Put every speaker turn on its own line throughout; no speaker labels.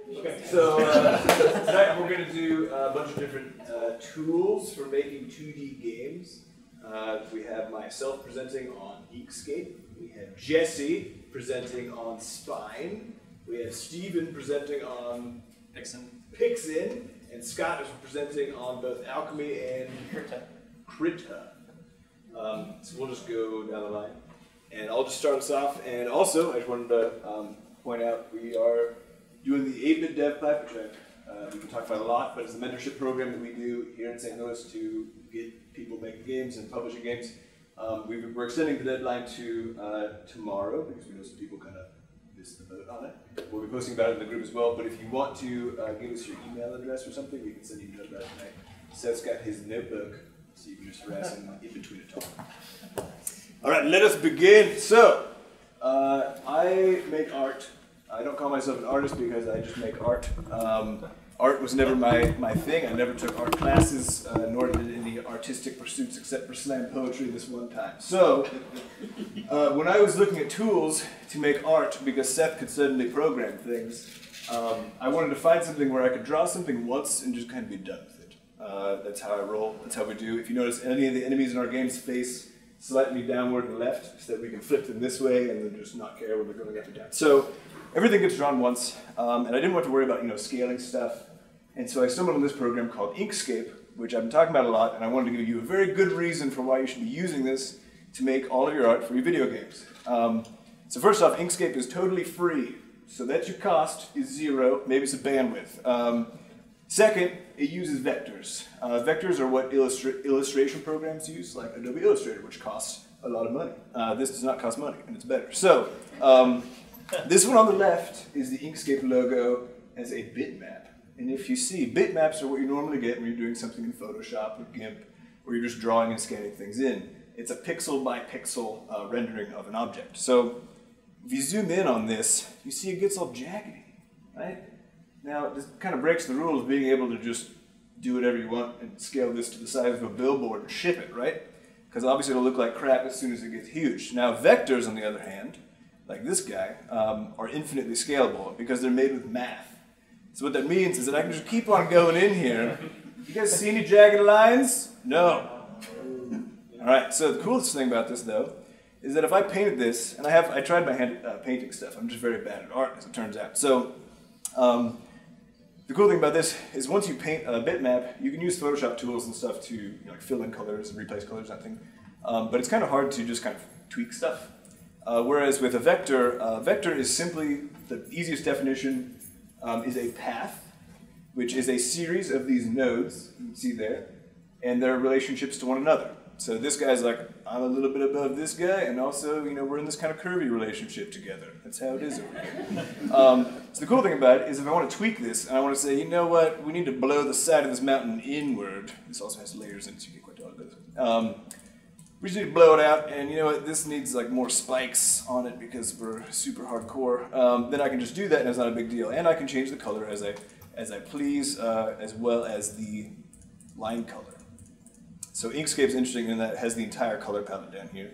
Okay, so tonight we're going to do a bunch of different tools for making 2D games. We have myself presenting on Inkscape. We have Jesse presenting on Spine. We have Steven presenting on Pixin. And Scott is presenting on both Alchemy and Krita. So we'll just go down the line. And I'll just start us off. And also, I just wanted to point out we are doing the 8-bit dev pipe, which we can talk about a lot, but it's a mentorship program that we do here in St. Louis to get people making games and publishing games. We're extending the deadline to tomorrow because we know some people kind of missed the boat on it. We'll be posting about it in the group as well, but if you want to give us your email address or something, we can send you a note about it tonight. Seth's got his notebook, so you can just harass him in between a talk. All right, let us begin. So, I make art. I don't call myself an artist because I just make art. Art was never my thing. I never took art classes, nor did any artistic pursuits except for slam poetry this one time. So, when I was looking at tools to make art, because Seth could suddenly program things, I wanted to find something where I could draw something once and just kind of be done with it. That's how I roll. That's how we do. If you notice, any of the enemies in our games face slightly downward and left, so that we can flip them this way and then just not care whether they're going up or down. So, everything gets drawn once, and I didn't want to worry about scaling stuff. And so I stumbled on this program called Inkscape, which I've been talking about a lot, and I wanted to give you a very good reason for why you should be using this to make all of your art for your video games. So first off, Inkscape is totally free, so that your cost is 0, maybe some bandwidth. Second, it uses vectors. Vectors are what illustration programs use, like Adobe Illustrator, which costs a lot of money. This does not cost money, and it's better. So, this one on the left is the Inkscape logo as a bitmap. And if you see, bitmaps are what you normally get when you're doing something in Photoshop or GIMP, where you're just drawing and scanning things in. It's a pixel by pixel rendering of an object. So if you zoom in on this, you see it gets all jaggedy, right? Now, this kind of breaks the rule of being able to just do whatever you want and scale this to the size of a billboard and ship it, right? Because obviously it'll look like crap as soon as it gets huge. Now, vectors, on the other hand, like this guy, are infinitely scalable because they're made with math. So what that means is that I can just keep on going in here. You guys see any jagged lines? No. All right, so the coolest thing about this, though, is that if I painted this, and I tried my hand painting stuff. I'm just very bad at art, as it turns out. So the cool thing about this is once you paint a bitmap, you can use Photoshop tools and stuff to like fill in colors and replace colors and that thing. But it's kind of hard to just kind of tweak stuff. Whereas with a vector is simply the easiest definition is a path, which is a series of these nodes, you can see there, and their relationships to one another. So this guy's like, I'm a little bit above this guy, and also, we're in this kind of curvy relationship together. That's how it is over here. So the cool thing about it is if I want to tweak this, and I want to say, you know what, we need to blow the side of this mountain inward. This also has layers in it, so you get quite a lot. We just need to blow it out, and you know what, this needs like more spikes on it because we're super hardcore. Then I can just do that and it's not a big deal. And I can change the color as I please, as well as the line color. So Inkscape's interesting in that it has the entire color palette down here,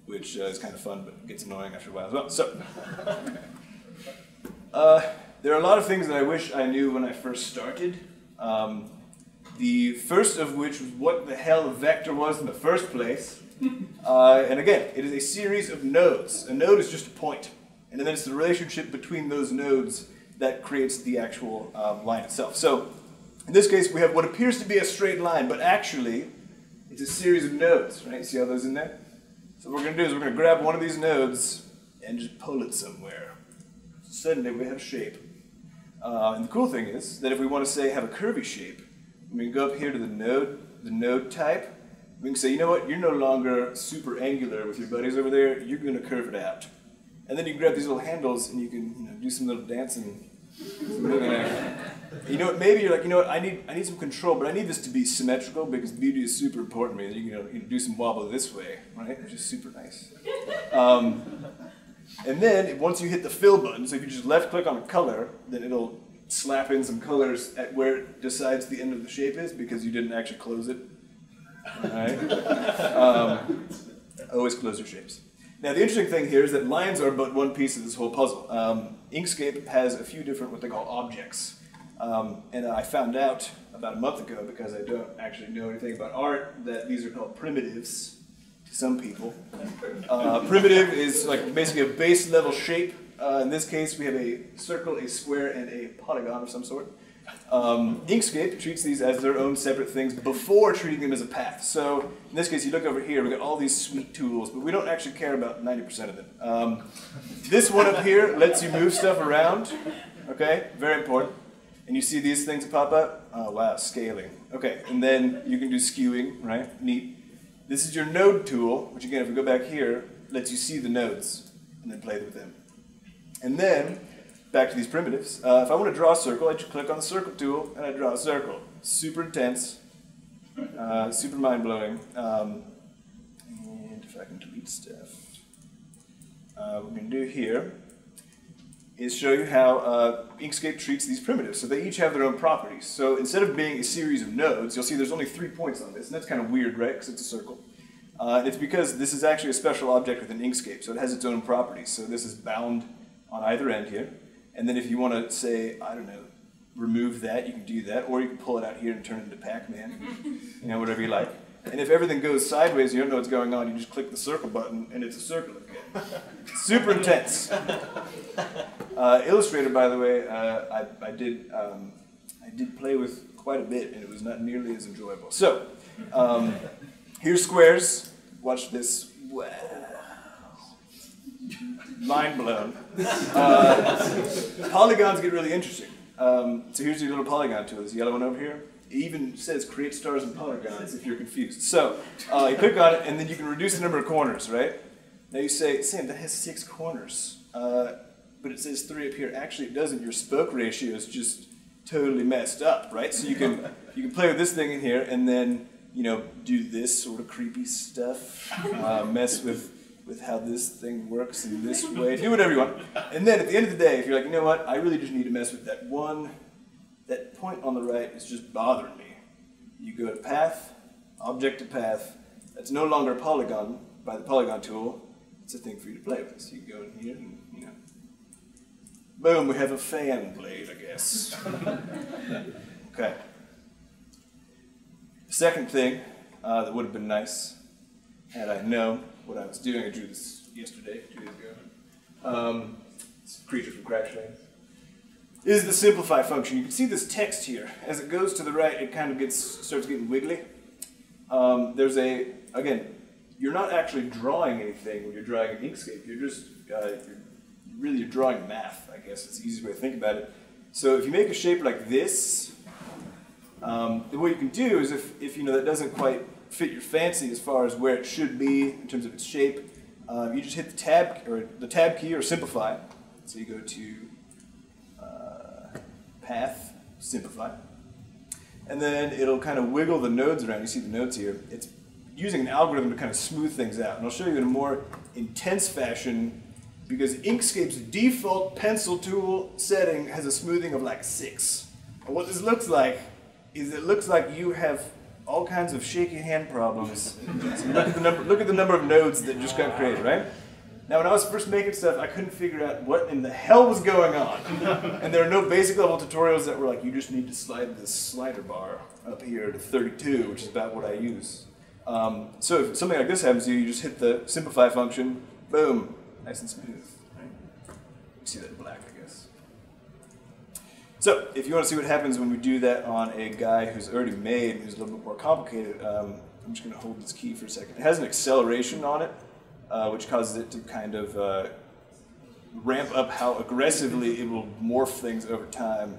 which is kind of fun, but gets annoying after a while as well. So, there are a lot of things that I wish I knew when I first started. The first of which was what the hell a vector was in the first place. And again, it is a series of nodes. A node is just a point. And then it's the relationship between those nodes that creates the actual line itself. So in this case, we have what appears to be a straight line, but actually, it's a series of nodes, right? See all those in there? So what we're going to do is we're going to grab one of these nodes and just pull it somewhere. Suddenly, we have shape. And the cool thing is that if we want to say have a curvy shape, we can go up here to the node type. We can say, you know what, you're no longer super angular with your buddies over there, you're going to curve it out. And then you can grab these little handles and you can do some little dancing. You know what, maybe you're like, you know what, I need some control, but I need this to be symmetrical because beauty is super important to me. You can do some wobble this way, right, which is super nice. And then once you hit the fill button, so if you just left click on a color, then it'll slap in some colors at where it decides the end of the shape is because you didn't actually close it. All right? Always close your shapes. Now the interesting thing here is that lines are but one piece of this whole puzzle. Inkscape has a few different what they call objects. And I found out about a month ago, because I don't actually know anything about art, that these are called primitives to some people. Primitive is like basically a base level shape. In this case we have a circle, a square, and a polygon of some sort. Inkscape treats these as their own separate things before treating them as a path. So in this case, you look over here, we've got all these sweet tools, but we don't actually care about 90% of them. This one up here lets you move stuff around, okay, very important. And you see these things pop up? Oh wow, scaling. Okay, and then you can do skewing, right? Neat. This is your node tool, which again, if we go back here, lets you see the nodes and then play with them. And then, back to these primitives. If I want to draw a circle, I just click on the circle tool and I draw a circle. Super intense, super mind-blowing. And if I can delete stuff, what we're going to do here is show you how Inkscape treats these primitives. So they each have their own properties. So instead of being a series of nodes, you'll see there's only 3 points on this, and that's kind of weird, right? Because it's a circle. And it's because this is actually a special object within Inkscape, so it has its own properties. So this is bound on either end here. And then if you want to say, I don't know, remove that, you can do that, or you can pull it out here and turn it into Pac-Man, you know, whatever you like. And if everything goes sideways, you don't know what's going on, you just click the circle button and it's a circle again. Super intense. Illustrator, by the way, I did play with quite a bit, and it was not nearly as enjoyable. So, here's squares. Watch this. Wow. Mind blown. Polygons get really interesting. So here's your little polygon tool, this yellow one over here. It even says create stars and polygons if you're confused. So you click on it and then you can reduce the number of corners, right? Now you say, Sam, that has 6 corners. But it says 3 up here. Actually it doesn't. Your spoke ratio is just totally messed up, right? So you can play with this thing in here and then, you know, do this sort of creepy stuff, mess with how this thing works in this way, do whatever you want. And then at the end of the day, if you're like, you know what, I really just need to mess with that point on the right is just bothering me. You go to path, object to path, that's no longer a polygon by the polygon tool, it's a thing for you to play with. So you go in here and, you know, boom, we have a fan blade, I guess. Okay. The second thing that would have been nice, had I known what I was doing, I drew this yesterday, 2 days ago. It's a creature from Crashlands. Is the simplify function. You can see this text here. As it goes to the right, it kind of starts getting wiggly. There's again, you're not actually drawing anything when you're drawing in Inkscape. You're just, you're drawing math, I guess. It's the easiest way to think about it. So if you make a shape like this, what you can do is if you know that doesn't quite fit your fancy as far as where it should be in terms of its shape, you just hit the tab key or simplify. So you go to path, simplify, and then it'll kind of wiggle the nodes around. You see the nodes here. It's using an algorithm to kind of smooth things out, and I'll show you in a more intense fashion because Inkscape's default pencil tool setting has a smoothing of like 6. And what this looks like is it looks like you have all kinds of shaky hand problems. So look at the number of nodes that just got created, right? Now when I was first making stuff, I couldn't figure out what in the hell was going on. And there are no basic level tutorials that were like, you just need to slide this slider bar up here to 32, which is about what I use. So if something like this happens to you, you just hit the simplify function, boom, nice and smooth. Right? You see that in black, I guess. So, if you want to see what happens when we do that on a guy who's already made, who's a little bit more complicated, I'm just going to hold this key for a second. It has an acceleration on it, which causes it to kind of ramp up how aggressively it will morph things over time.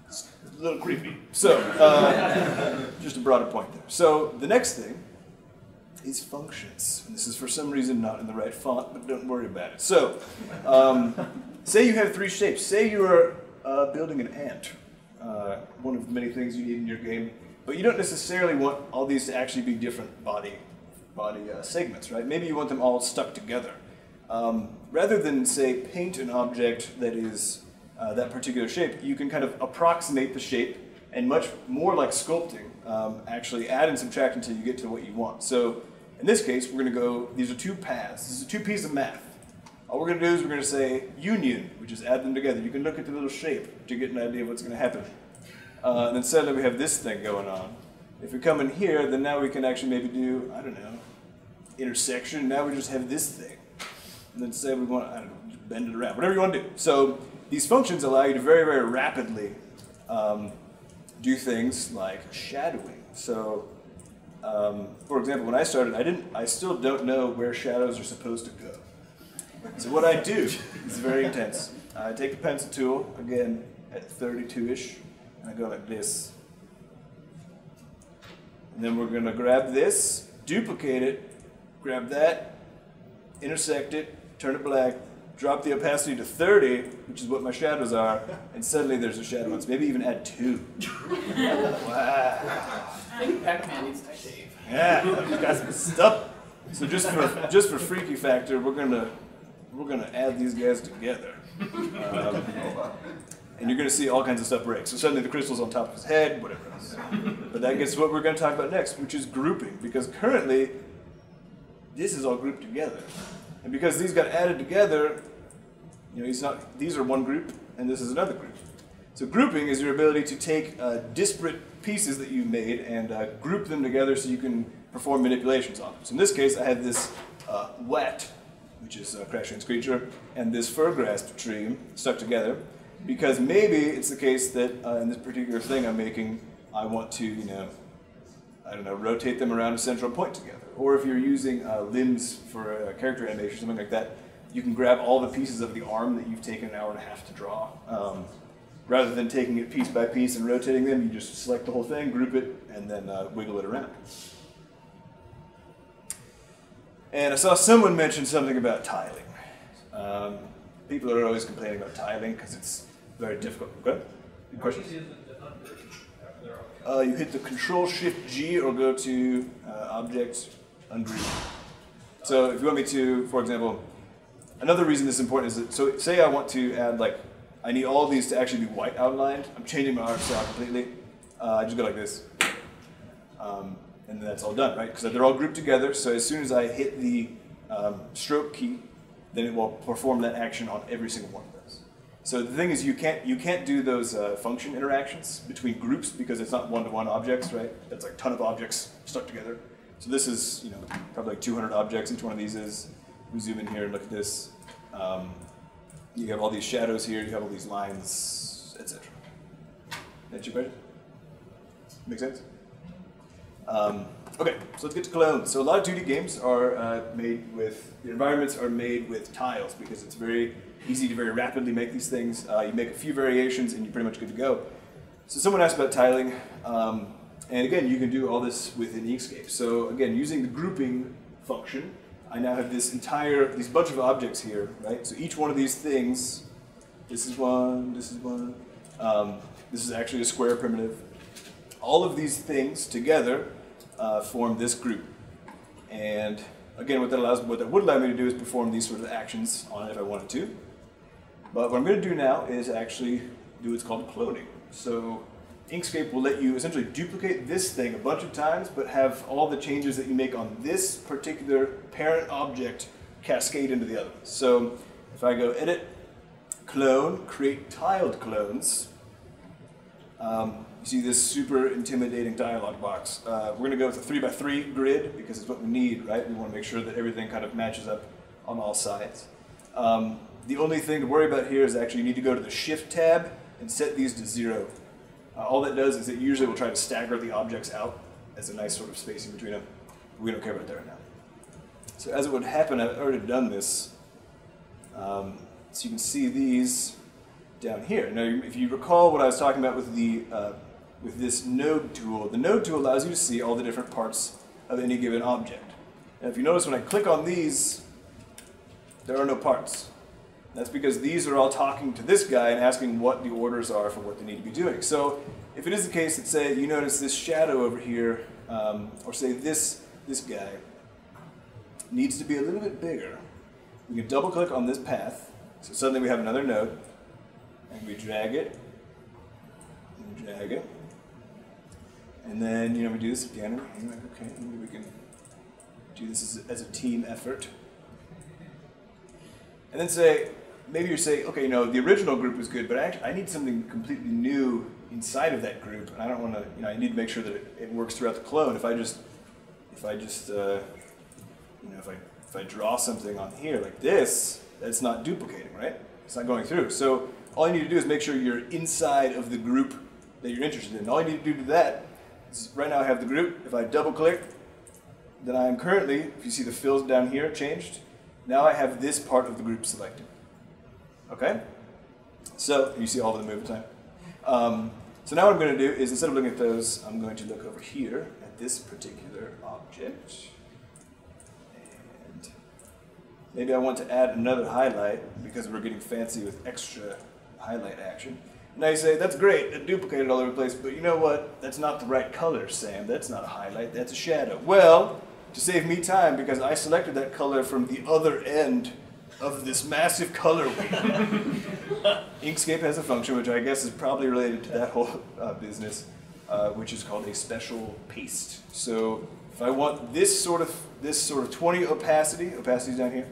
It's a little creepy. So, just a broader point there. So, the next thing is functions. And this is for some reason not in the right font, but don't worry about it. So, say you have 3 shapes. Say you are building an ant, one of many things you need in your game, but you don't necessarily want all these to actually be different body segments, right? Maybe you want them all stuck together. Rather than, say, paint an object that is that particular shape, you can kind of approximate the shape and much more like sculpting, actually add and subtract until you get to what you want. So
In this case, we're going to go, these are two paths. This is two pieces of math. All we're going to do is we're going to say union, which is add them together. You can look at the little shape to get an idea of what's going to happen. And then suddenly we have this thing going on. If we come in here, then now we can actually maybe do, I don't know, intersection. Now we just have this thing. And then say we want, I don't know, just bend it around, whatever you want to do. So these functions allow you to very, very rapidly do things like shadowing. So, for example, when I started, I still don't know where shadows are supposed to go. So what I do is very intense. I take the pencil tool, again, at 32-ish, and I go like this. And then we're going to grab this, duplicate it, grab that, intersect it, turn it black, drop the opacity to 30, which is what my shadows are, and suddenly there's a shadow on. So maybe even add 2. Wow.
I think Pac-Man needs to shave.
Yeah, we've got some stuff. So just for freaky factor, we're gonna add these guys together. And you're going to see all kinds of stuff break. So suddenly the crystal's on top of his head, whatever else. But that gets to what we're going to talk about next, which is grouping. Because currently, this is all grouped together. And because these got added together, you know, these are one group, and this is another group. So grouping is your ability to take disparate pieces that you made and group them together so you can perform manipulations on them. So in this case, I have this wet, which is a Crashing's creature, and this fir grass tree stuck together. Because maybe it's the case that in this particular thing I'm making, I want to, you know, I don't know, rotate them around a central point together. Or if you're using limbs for a character animation, something like that, you can grab all the pieces of the arm that you've taken an hour and a half to draw. Rather than taking it piece by piece and rotating them, you just select the whole thing, group it, and then wiggle it around. And I saw someone mention something about tiling. People are always complaining about tiling because it's very difficult. Okay? Good question? You hit the Control-Shift-G or go to Object, Ungroup. So if you want me to, for example, another reason this is important is that, so say I want to add like, I need all of these to actually be white outlined. I'm changing my art style completely. I just go like this. And then that's all done, right? Because they're all grouped together, so as soon as I hit the stroke key, then it will perform that action on every single one of those. So the thing is, you can't do those function interactions between groups because it's not one-to-one objects, right? That's like a ton of objects stuck together. So this is, you know, probably like 200 objects. Each one of these is. We zoom in here and look at this. You have all these shadows here. You have all these lines, etc. That's your question? Make sense? Okay, so let's get to clones. So a lot of 2D games are made with, the environments are made with tiles because it's very easy to very rapidly make these things. You make a few variations and you're pretty much good to go. So someone asked about tiling, and again, you can do all this within Inkscape. So again, using the grouping function, I now have these bunch of objects here, right? So each one of these things, this is one, this is one, this is actually a square primitive. All of these things together form this group. And again, what that would allow me to do is perform these sort of actions on it if I wanted to. But what I'm going to do now is actually do what's called cloning. So Inkscape will let you essentially duplicate this thing a bunch of times, but have all the changes that you make on this particular parent object cascade into the other ones. So if I go Edit, Clone, Create Tiled Clones, you see this super intimidating dialog box. We're going to go with a 3x3 grid because it's what we need, right? We want to make sure that everything kind of matches up on all sides. The only thing to worry about here is actually you need to go to the Shift tab and set these to 0. All that does is it usually will try to stagger the objects out as a nice sort of spacing between them. We don't care about that right now. So as it would happen, I've already done this. So you can see these down here. Now, if you recall what I was talking about with with this node tool, the node tool allows you to see all the different parts of any given object. And if you notice when I click on these, there are no parts. That's because these are all talking to this guy and asking what the orders are for what they need to be doing. So if it is the case that, say, you notice this shadow over here, or say this guy needs to be a little bit bigger, we can double click on this path. So suddenly we have another node, and we drag it, and we drag it. And then, we do this again, and we're like, okay, maybe we can do this as a team effort. And then say, maybe you're saying, okay, the original group was good, but I need something completely new inside of that group, and I don't want to, I need to make sure that it works throughout the clone. If I draw something on here like this, that's not duplicating, right? It's not going through. So all you need to do is make sure you're inside of the group that you're interested in. All you need to do to that is, right now I have the group. If I double click, then I am currently, if you see the fills down here changed, now I have this part of the group selected. Okay? So you see all of them move at time. So now what I'm going to do is, instead of looking at those, I'm going to look over here at this particular object. And maybe I want to add another highlight because we're getting fancy with extra highlight action. Now you say, that's great, it duplicated all over the place, but you know what? That's not the right color, Sam. That's not a highlight, that's a shadow. Well, to save me time, because I selected that color from the other end of this massive color wheel. Inkscape has a function, which I guess is probably related to that whole business, which is called a special paste. So if I want this sort of 20 opacity, opacity's down here,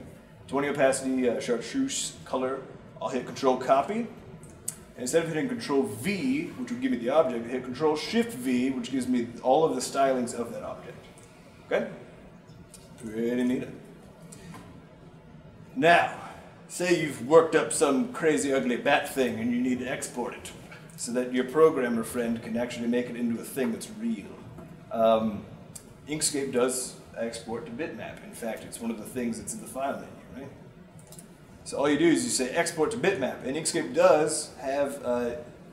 20 opacity chartreuse color, I'll hit Control Copy. And instead of hitting Control V, which would give me the object, I hit Control Shift V, which gives me all of the stylings of that object. Okay? Pretty neat. Now, say you've worked up some crazy ugly bat thing and you need to export it so that your programmer friend can actually make it into a thing that's real. Inkscape does export to Bitmap. In fact, it's one of the things that's in the file menu, right? So all you do is you say export to Bitmap, and Inkscape does have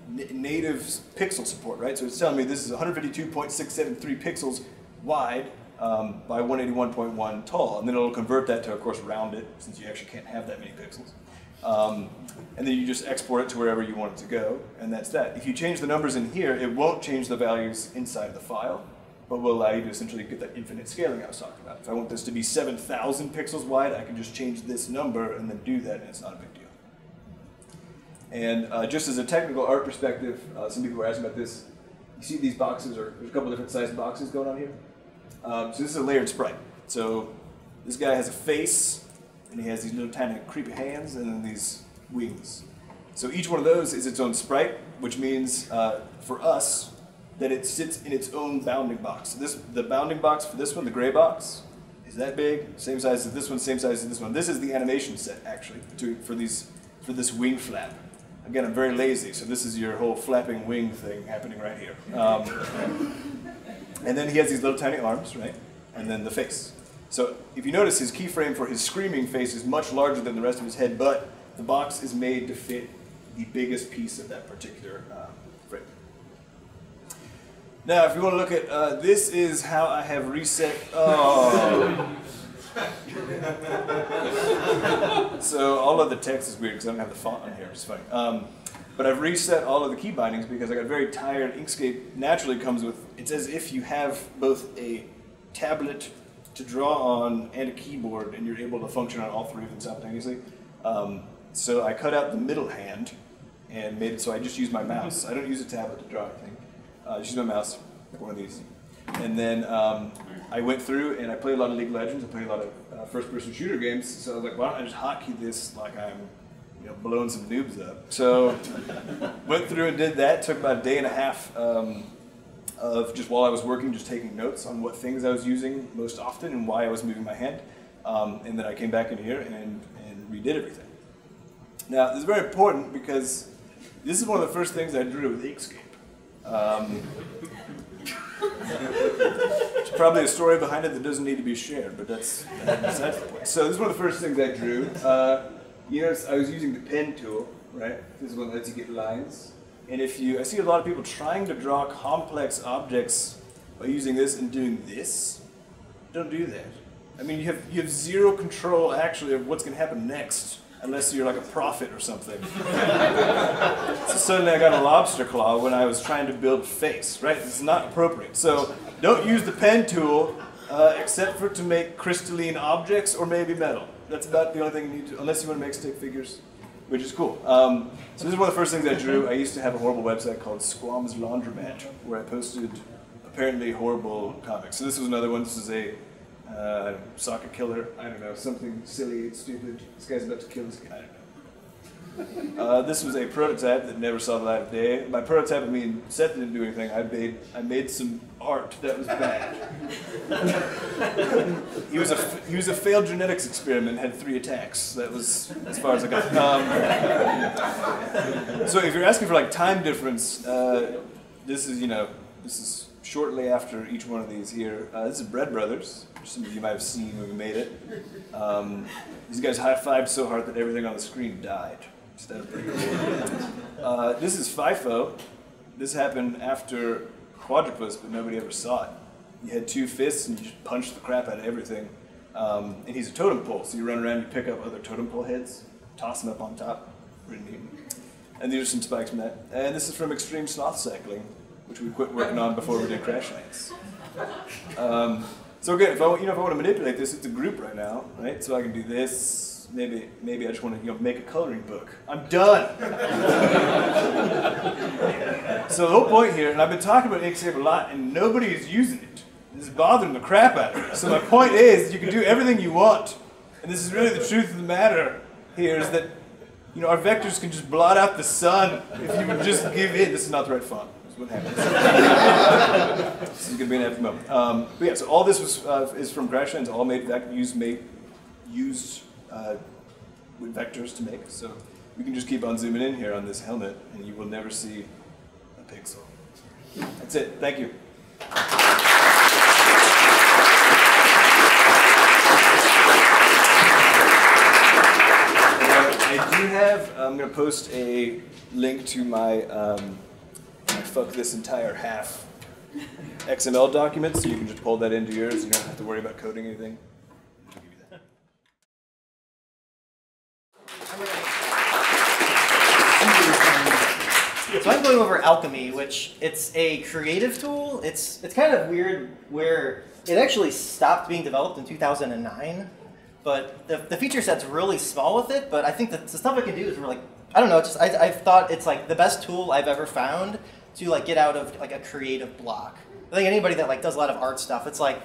native pixel support, right? So it's telling me this is 152.673 pixels wide by 181.1 tall, and then it'll convert that to, of course, round it, since you actually can't have that many pixels. And then you just export it to wherever you want it to go, and that's that. If you change the numbers in here, it won't change the values inside of the file, but will allow you to essentially get that infinite scaling I was talking about. If I want this to be 7,000 pixels wide, I can just change this number and then do that, and it's not a big deal. And just as a technical art perspective, some people were asking about this. You see these boxes, or there's a couple different sized boxes going on here. So this is a layered sprite. So this guy has a face, and he has these little tiny creepy hands, and then these wings. So each one of those is its own sprite, which means for us that it sits in its own bounding box. So the bounding box for this one, the gray box, is that big, same size as this one, same size as this one. This is the animation set actually for this wing flap. Again, I'm very lazy, so this is your whole flapping wing thing happening right here. And then he has these little tiny arms, right? And then the face. So if you notice, his keyframe for his screaming face is much larger than the rest of his head, but the box is made to fit the biggest piece of that particular frame. Now, if you want to look at, this is how I have reset, So all of the text is weird because I don't have the font on here, it's funny. But I've reset all of the key bindings because I got very tired. Inkscape naturally comes with, it's as if you have both a tablet to draw on and a keyboard, and you're able to function on all three of them simultaneously. So I cut out the middle hand and made it so I just use my mouse. I don't use a tablet to draw anything. I just use my mouse, like one of these. And then I went through and I played a lot of League of Legends. I played a lot of first-person shooter games. So I was like, why don't I just hotkey this like I'm blowing some noobs up. So went through and did that. Took about a day and a half of just while I was working, just taking notes on what things I was using most often and why I was moving my hand. And then I came back in here and redid everything. Now, this is very important because this is one of the first things I drew with Inkscape. There's probably a story behind it that doesn't need to be shared, but that's the point. So this is one of the first things I drew. You notice I was using the pen tool, right? This is one that lets you get lines. And I see a lot of people trying to draw complex objects by using this and doing this. Don't do that. I mean, you have zero control actually of what's going to happen next, unless you're like a prophet or something. So suddenly I got a lobster claw when I was trying to build a face, right? This is not appropriate. So don't use the pen tool except for to make crystalline objects or maybe metal. That's about the only thing you need to, unless you want to make stick figures, which is cool. So this is one of the first things I drew. I used to have a horrible website called Squam's Laundromat, where I posted apparently horrible comics. So this was another one. This is a socket killer, I don't know, something silly, stupid. This guy's about to kill this guy, I don't know. This was a prototype that never saw the light of day. By prototype, I mean Seth didn't do anything. I made some art that was bad. He was a failed genetics experiment, had 3 attacks. That was as far as I got. So if you're asking for like time difference, this is shortly after each one of these here. This is Bread Brothers, which some of you might have seen when we made it. These guys high-fived so hard that everything on the screen died. So that was pretty cool. This is FIFO. This happened after Quadrupus, but nobody ever saw it. You had 2 fists and you just punched the crap out of everything. And he's a totem pole, so you run around, you pick up other totem pole heads, toss them up on top. Pretty neat. And these are some spikes from that. And this is from Extreme Sloth Cycling, which we quit working on before we did Crash Lands. So again, if I want to manipulate this, it's a group right now, right? So I can do this. Maybe I just want to make a coloring book. I'm done. So the whole point here, and I've been talking about Inkscape a lot, and nobody is using it. This is bothering the crap out of me. So my point is, you can do everything you want, and this is really the truth of the matter here, is that our vectors can just blot out the sun if you would just give in. This is not the right font. This is what happens. This is going to be an epic moment. But yeah, so all this is from Crash Lands, all made used with vectors to make. So we can just keep on zooming in here on this helmet, and you will never see a pixel. That's it. Thank you. I'm going to post a link to my fuck this entire half XML document, so you can just pull that into yours. You don't have to worry about coding anything. I'll give you that.
So I'm going over Alchemy, which it's a creative tool. It's kind of weird where it actually stopped being developed in 2009. But the feature set's really small with it, but I think that the stuff it can do is really, I don't know, I've thought it's like the best tool I've ever found to like get out of like a creative block. I think anybody that like does a lot of art stuff, it's like,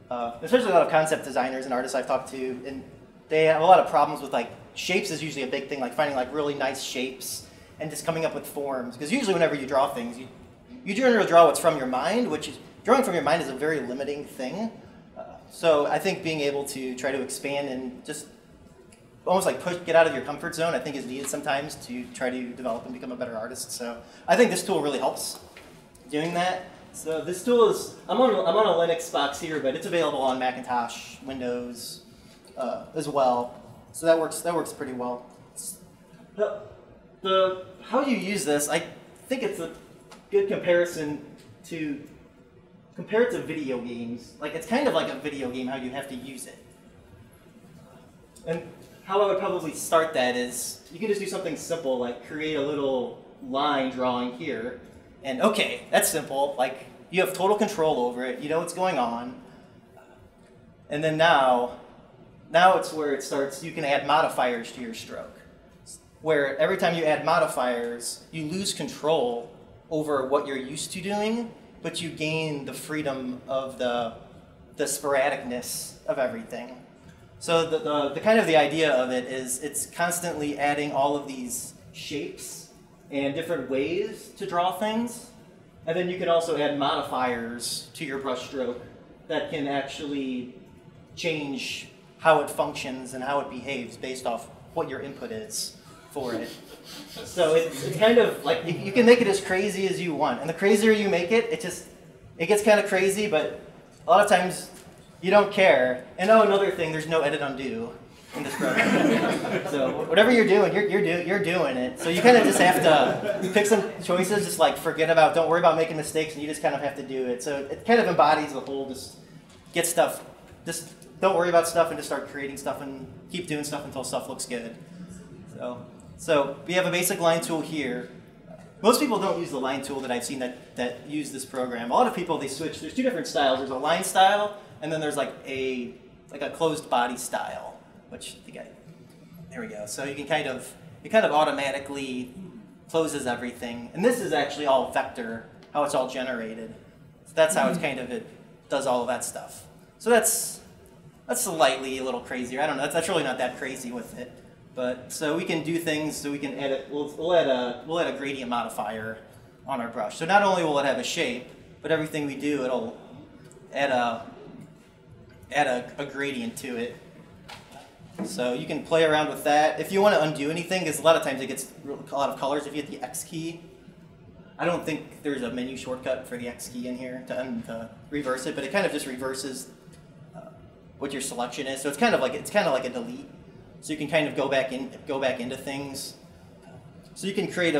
especially a lot of concept designers and artists I've talked to, and they have a lot of problems with like, shapes is usually a big thing, like finding like really nice shapes and just coming up with forms. Because usually whenever you draw things, you generally draw what's from your mind, which is, drawing from your mind is a very limiting thing. So I think being able to try to expand and just almost like get out of your comfort zone, I think is needed sometimes to try to develop and become a better artist. So I think this tool really helps doing that. So this tool is, I'm on a Linux box here, but it's available on Macintosh, Windows as well. So that works pretty well. How you use this, I think it's a good comparison to compare it to video games. Like, it's kind of like a video game, how you have to use it. And how I would probably start that is, you can just do something simple, like create a little line drawing here. And okay, that's simple. Like, you have total control over it. You know what's going on. And then now it's where it starts, you can add modifiers to your stroke. Where every time you add modifiers, you lose control over what you're used to doing, but you gain the freedom of the sporadicness of everything. So the kind of the idea of it is it's constantly adding all of these shapes and different ways to draw things. And then you can also add modifiers to your brush stroke that can actually change how it functions and how it behaves based off what your input is for it. So it's kind of like, you can make it as crazy as you want. And the crazier you make it, it gets kind of crazy, but a lot of times you don't care. And oh, another thing, there's no edit undo in this program. So whatever you're doing, you're doing it. So you kind of just have to pick some choices, just like forget about, don't worry about making mistakes, and you just kind of have to do it. So it kind of embodies the whole just get stuff, just don't worry about stuff and just start creating stuff and keep doing stuff until stuff looks good. So we have a basic line tool here. Most people don't use the line tool that I've seen that use this program. A lot of people, they switch. There's two different styles. There's a line style, and then there's like a closed body style, which there we go. So you can it kind of automatically closes everything. And this is actually all vector, how it's all generated. So that's how it does all of that stuff. So that's That's slightly a little crazier. I don't know. That's really not that crazy with it. But so we can do things. So we can edit. We'll add a gradient modifier on our brush. So not only will it have a shape, but everything we do, it'll add a gradient to it. So you can play around with that. If you want to undo anything, because a lot of times it gets a lot of colors if you hit the X key. I don't think there's a menu shortcut for the X key in here to reverse it, but it kind of just reverses what your selection is. So it's kind of like a delete. So you can kind of go back into things. So you can create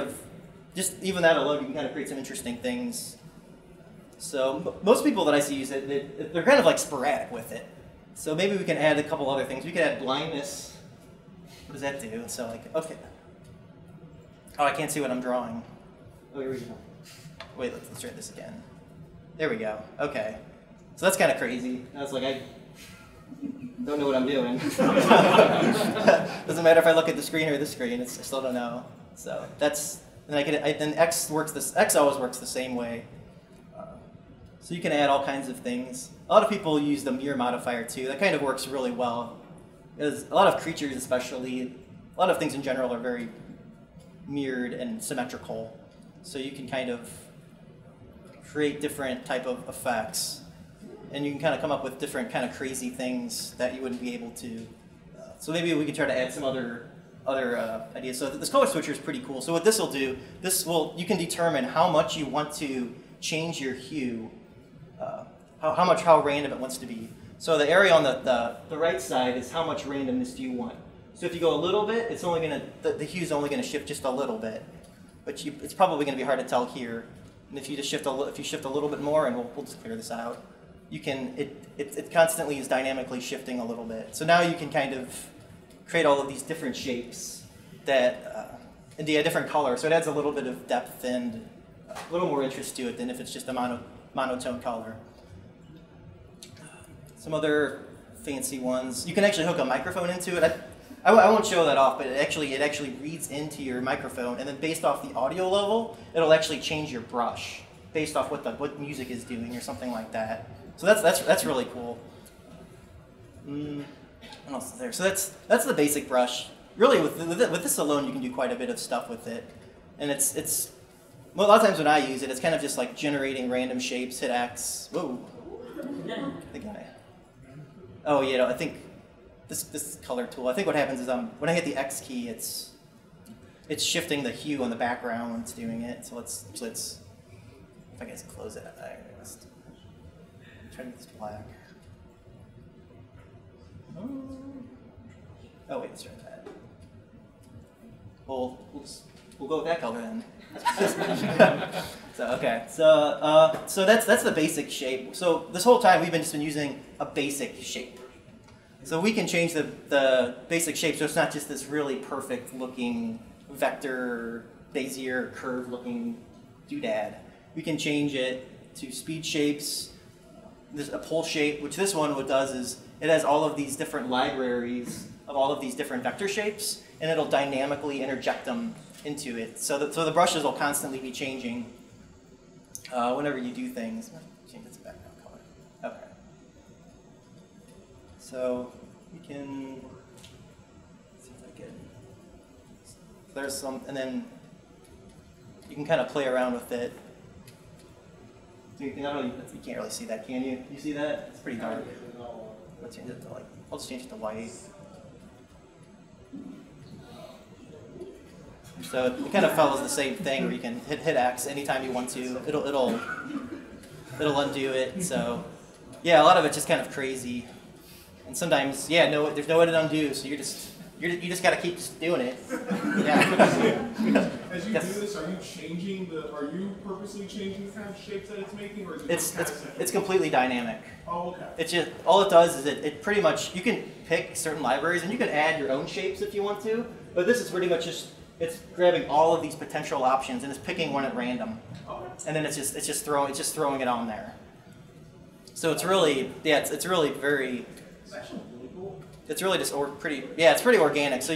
just even that alone, you can kind of create some interesting things. So most people that I see use it, they're kind of like sporadic with it. So maybe we can add a couple other things. We could add blindness. What does that do? So like, okay. Oh, I can't see what I'm drawing. Oh, here we go. Wait, let's try this again. There we go. Okay. So that's kind of crazy. That's like, I don't know what I'm doing. Doesn't matter if I look at the screen or the screen. I still don't know. So that's, then X always works the same way. So you can add all kinds of things. A lot of people use the mirror modifier too. That kind of works really well. Because a lot of creatures especially, a lot of things in general are very mirrored and symmetrical. So you can kind of create different type of effects. And you can kind of come up with different kind of crazy things that you wouldn't be able to. So maybe we can try to add some other ideas. So this color switcher is pretty cool. So what this will do, you can determine how much you want to change your hue, how random it wants to be. So the area on the right side is how much randomness do you want. So if you go a little bit, it's only gonna the hue's only gonna shift just a little bit, but it's probably gonna be hard to tell here. And if you just shift a little bit more, and we'll just clear this out, you can it constantly is dynamically shifting a little bit. So now you can kind of create all of these different shapes that and they have different colors. So it adds a little bit of depth and a little more interest to it than if it's just a monotone color. Some other fancy ones. You can actually hook a microphone into it. I won't show that off, but it actually reads into your microphone, and then based off the audio level, it'll actually change your brush based off what music is doing or something like that. So that's really cool. What else is there? So that's the basic brush. Really, with this alone, you can do quite a bit of stuff with it, and well, a lot of times when I use it, it's kind of just like generating random shapes. Hit X. Whoa. Oh yeah, I think this color tool. I think what happens is when I hit the X key, it's shifting the hue on the background when it's doing it. So let's if I can just close it. Try to make this black. Oh wait, let's try that. We'll go with that color then. So okay, so that's the basic shape. So this whole time we've just been using a basic shape. So we can change the basic shape so it's not just this really perfect looking vector, Bezier curve looking doodad. We can change it to speed shapes. There's a pole shape, which this one what does is it has all of these different libraries of all of these different vector shapes, and it'll dynamically interject them into it. So the brushes will constantly be changing whenever you do things. Change its background color. Okay. So we can see if I can. There's some, and then you can kind of play around with it. So you can't really see that, can you? You see that? It's pretty dark. Let's change it to I'll just change it to white. So it kind of follows the same thing where you can hit X anytime you want to. It'll undo it. So yeah, a lot of it's just kind of crazy. And sometimes there's no way to undo. So you just got to keep doing it. Yeah.
As you do this, are you purposely changing the kind of shapes that it's making, or is it
it's completely dynamic.
Oh, okay.
It's just all it does is it pretty much you can pick certain libraries and you can add your own shapes if you want to. But this is pretty much just it's grabbing all of these potential options and it's picking one at random.
Okay.
And then it's just throwing it on there. So it's really it's really very.
It's actually really cool.
It's really just it's pretty organic. So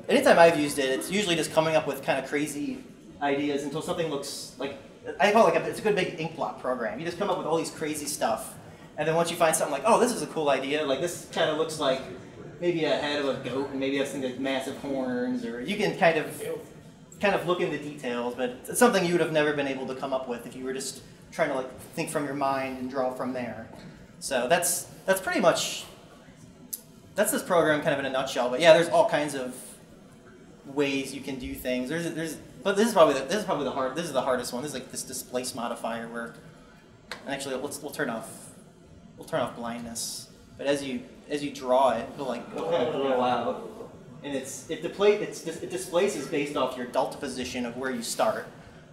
anytime I've used it, it's usually just coming up with kind of crazy ideas until something looks like I call it it's a good big ink blot program. You just come up with all these crazy stuff, And then once you find something like, oh, this is a cool idea, like this kind of looks like maybe a head of a goat, and maybe it has something like massive horns, or you can kind of look into details, but it's something you would have never been able to come up with if you were just trying to like think from your mind and draw from there. So that's pretty much, that's this program kind of in a nutshell. But yeah, there's all kinds of ways you can do things. But this is probably the hardest one. This is like this Displace Modifier where, and actually we'll turn off blindness. But as you draw it, it'll kind of blow out, and it displaces based off your delta position of where you start.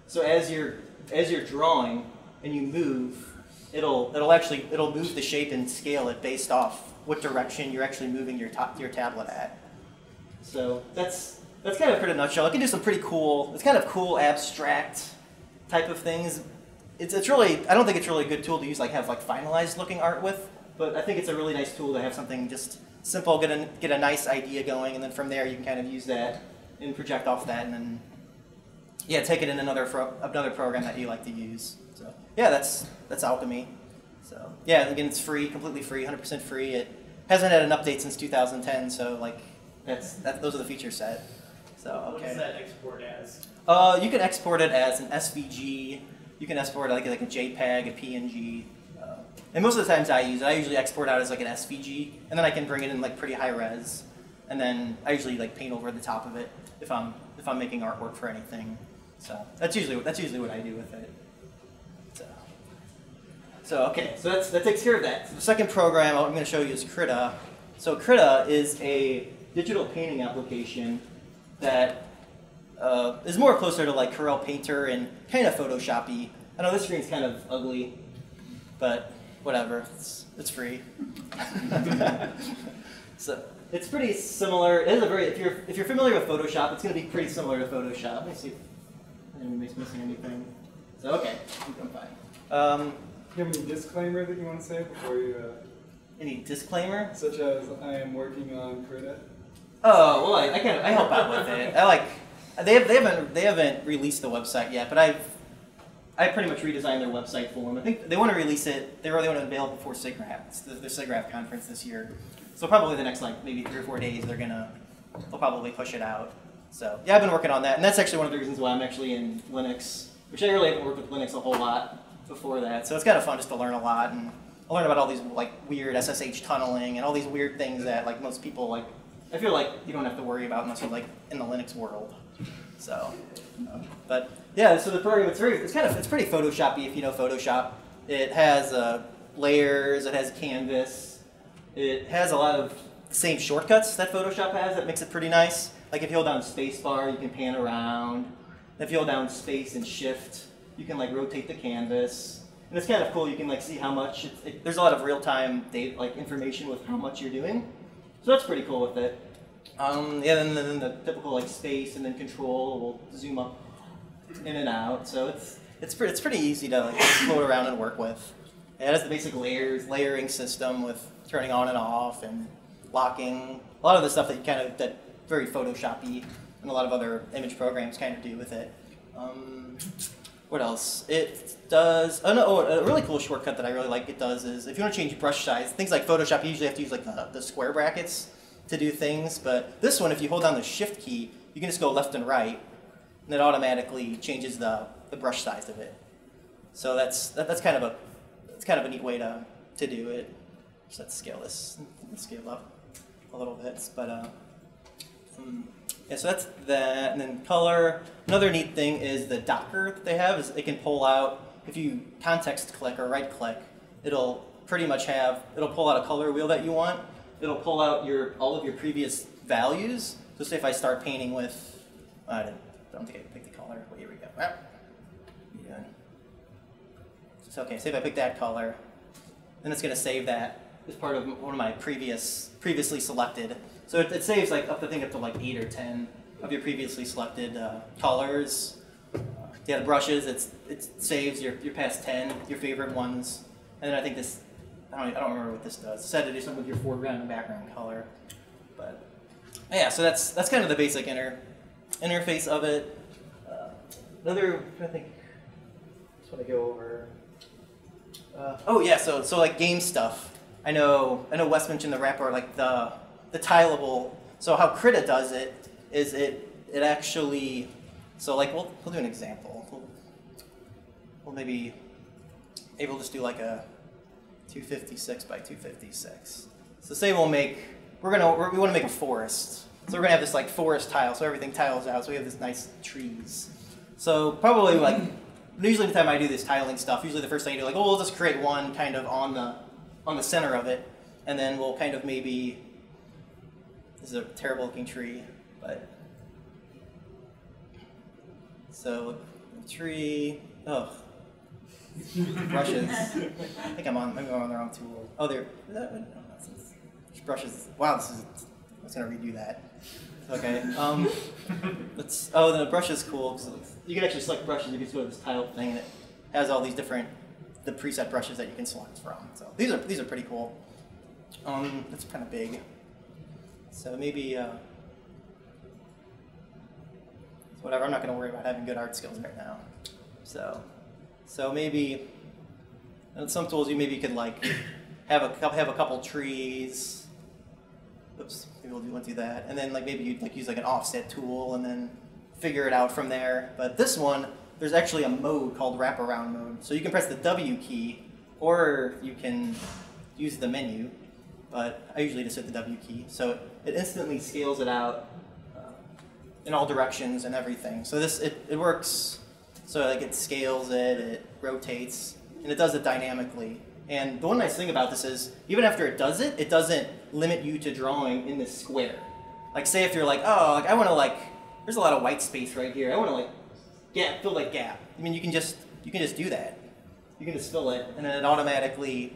So as you're drawing and you move, it'll move the shape and scale it based off what direction you're actually moving your tablet at. So that's kind of pretty nutshell. It can do some pretty cool. It's kind of cool abstract type of things. It's really, I don't think it's really a good tool to use have finalized looking art with, but I think it's a really nice tool to have something just simple, get a nice idea going, and then from there you can kind of use that and project off that, and then yeah, take it in another program that you like to use. So yeah, that's Alchemy. So yeah, again, it's free, completely free, 100% free. It hasn't had an update since 2010, so those are the feature set. So okay.
What does that export as?
You can export it as an SVG. You can export it like a JPEG, a PNG. And most of the times I usually export out as like an SVG, and then I can bring it in pretty high res, and then I usually paint over the top of it if I'm making artwork for anything. So that's usually what I do with it. So okay, so that takes care of that. So the second program I'm going to show you is Krita. So Krita is a digital painting application that is more closer to Corel Painter and kind of Photoshop-y. I know this screen's kind of ugly, but whatever, it's free. So it's pretty similar. It is if you're familiar with Photoshop, it's going to be pretty similar to Photoshop. Let me see if anybody's missing anything. So okay, I'm fine.
Do you have any disclaimer that you want to say before you?
Any disclaimer?
Such as I am working on Krita.
Oh well, I help out with it. They haven't released the website yet, but I pretty much redesigned their website for them. I think they want to release it. They really want to unveil it before SIGGRAPH. It's their SIGGRAPH conference this year. So probably the next maybe 3 or 4 days they'll probably push it out. So yeah, I've been working on that, and that's actually one of the reasons why I'm actually in Linux, which I really haven't worked with Linux a whole lot before that. So it's kind of fun just to learn a lot, and I learned about all these weird SSH tunneling and all these weird things that most people I feel like you don't have to worry about unless you're in the Linux world. So, but yeah, so the program it's pretty Photoshop-y if you know Photoshop. It has layers, it has canvas, it has a lot of the same shortcuts that Photoshop has that makes it pretty nice. Like if you hold down spacebar, you can pan around. If you hold down space and shift, you can rotate the canvas. And it's kind of cool. You can see how much. There's a lot of real-time data, information with how much you're doing. So that's pretty cool with it. Yeah, then the typical space and then control will zoom up in and out. So it's pretty easy to float around and work with. It has the basic layering system with turning on and off and locking. A lot of the stuff that very Photoshop-y and a lot of other image programs kind of do with it. What else? It does. A really cool shortcut that I really like. It does is if you want to change brush size, things like Photoshop, you usually have to use the square brackets to do things. But this one, if you hold down the Shift key, you can just go left and right, and it automatically changes the brush size of it. So that's kind of a neat way to do it. Just let's scale this, scale up a little bit, but. Yeah, so that's that, and then color. Another neat thing is the Docker that they have is it can pull out, if you context click or right click, it'll pretty much it'll pull out a color wheel that you want. It'll pull out all of your previous values. So say if I start painting with, I don't think I can pick the color. Well, here we go. Yeah. So okay, say if I pick that color, then it's going to save that as part of one of my previously selected. So it saves up to 8 or 10 of your previously selected colors. Yeah, the brushes, it saves your past 10, your favorite ones. And then I think this, I don't remember what this does. It said to do something with your foreground and background color. But yeah, so that's kind of the basic interface of it. I think, just want to go over. Oh yeah, so like game stuff. I know Wes mentioned the wrapper, like the tileable. So how Krita does it is it actually, so like we'll do an example. We'll maybe able to just do like a 256 by 256. So say we want to make a forest. So we're gonna have this like forest tile, so everything tiles out. So we have this nice trees. So probably like usually the time I do this tiling stuff, usually the first thing I do like, we'll just create one kind of on the center of it, and then we'll kind of maybe, this is a terrible looking tree, but so tree, ugh. Brushes. I think maybe I'm on the wrong tool. Oh, there. Brushes. Wow, I was gonna redo that. Okay. Then the brush is cool because you can actually select brushes. You can go to this tile thing, and it has all these the preset brushes that you can select from. So these are pretty cool. It's kind of big. So maybe whatever. I'm not gonna worry about having good art skills right now. So maybe, and some tools you could like have a couple trees. Oops, maybe we won't do that. And then like maybe you'd like use like an offset tool and then figure it out from there. But this one, there's actually a mode called wraparound mode. So you can press the W key, or you can use the menu. But I usually just hit the W key. So it instantly scales it out in all directions and everything. So it works. So like it scales it rotates, and it does it dynamically. And the one nice thing about this is, even after it doesn't limit you to drawing in this square. Like say if you're like, oh, like I want to like, there's a lot of white space right here. I want to like fill that gap. I mean, you can just do that. You can just fill it, and then it automatically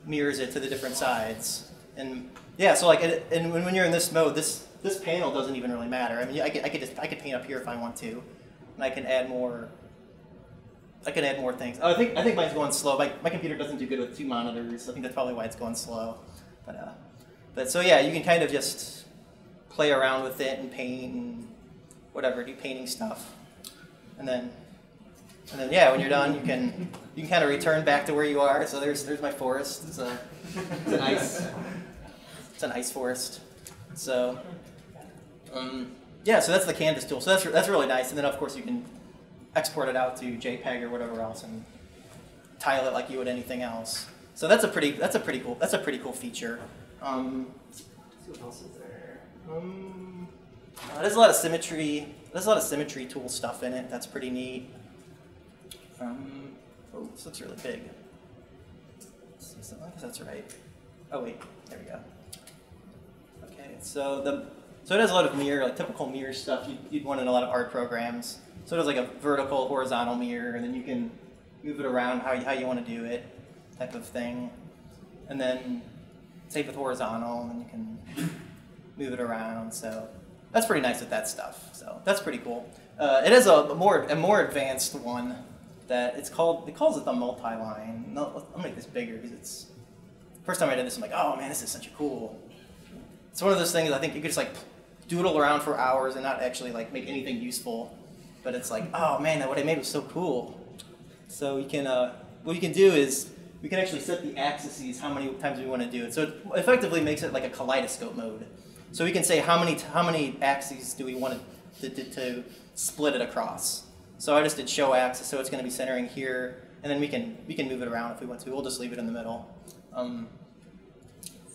mirrors it to the different sides. And yeah, so like, and when you're in this mode, this panel doesn't even really matter. I mean, I could paint up here if I want to, and I can add more. I can add more things. Oh, I think mine's going slow. My computer doesn't do good with 2 monitors. I think that's probably why it's going slow. But so yeah, you can kind of just play around with it and paint and whatever, do painting stuff, and then yeah, when you're done, you can kind of return back to where you are. So there's my forest. It's a nice forest. So yeah, so that's the canvas tool. So that's really nice. And then of course you can export it out to JPEG or whatever else and tile it like you would anything else. So that's a pretty cool feature. Let's see what else is there. There's a lot of symmetry. There's a lot of symmetry tool stuff in it. That's pretty neat. Oh, this looks really big. Let's see something. I guess that's right. Oh wait, there we go. Okay, so it has a lot of mirror, like typical mirror stuff you'd want in a lot of art programs. So there's like a vertical, horizontal mirror, and then you can move it around how you want to do it, type of thing. And then same with horizontal, and then you can move it around. So that's pretty nice with that stuff. So that's pretty cool. It has a more advanced one that it calls it the multi-line. No, I'll make this bigger because it's first time I did this. I'm like, oh man, this is such a cool. It's one of those things I think you could just like doodle around for hours and not actually like make anything useful. But it's like, oh man, what I made was so cool. So you can, what you can do is we can actually set the axes how many times we want to do it. So it effectively makes it like a kaleidoscope mode. So we can say how many axes do we want to split it across. So I just did show axis, so it's going to be centering here, and then we can move it around if we want to. We'll just leave it in the middle.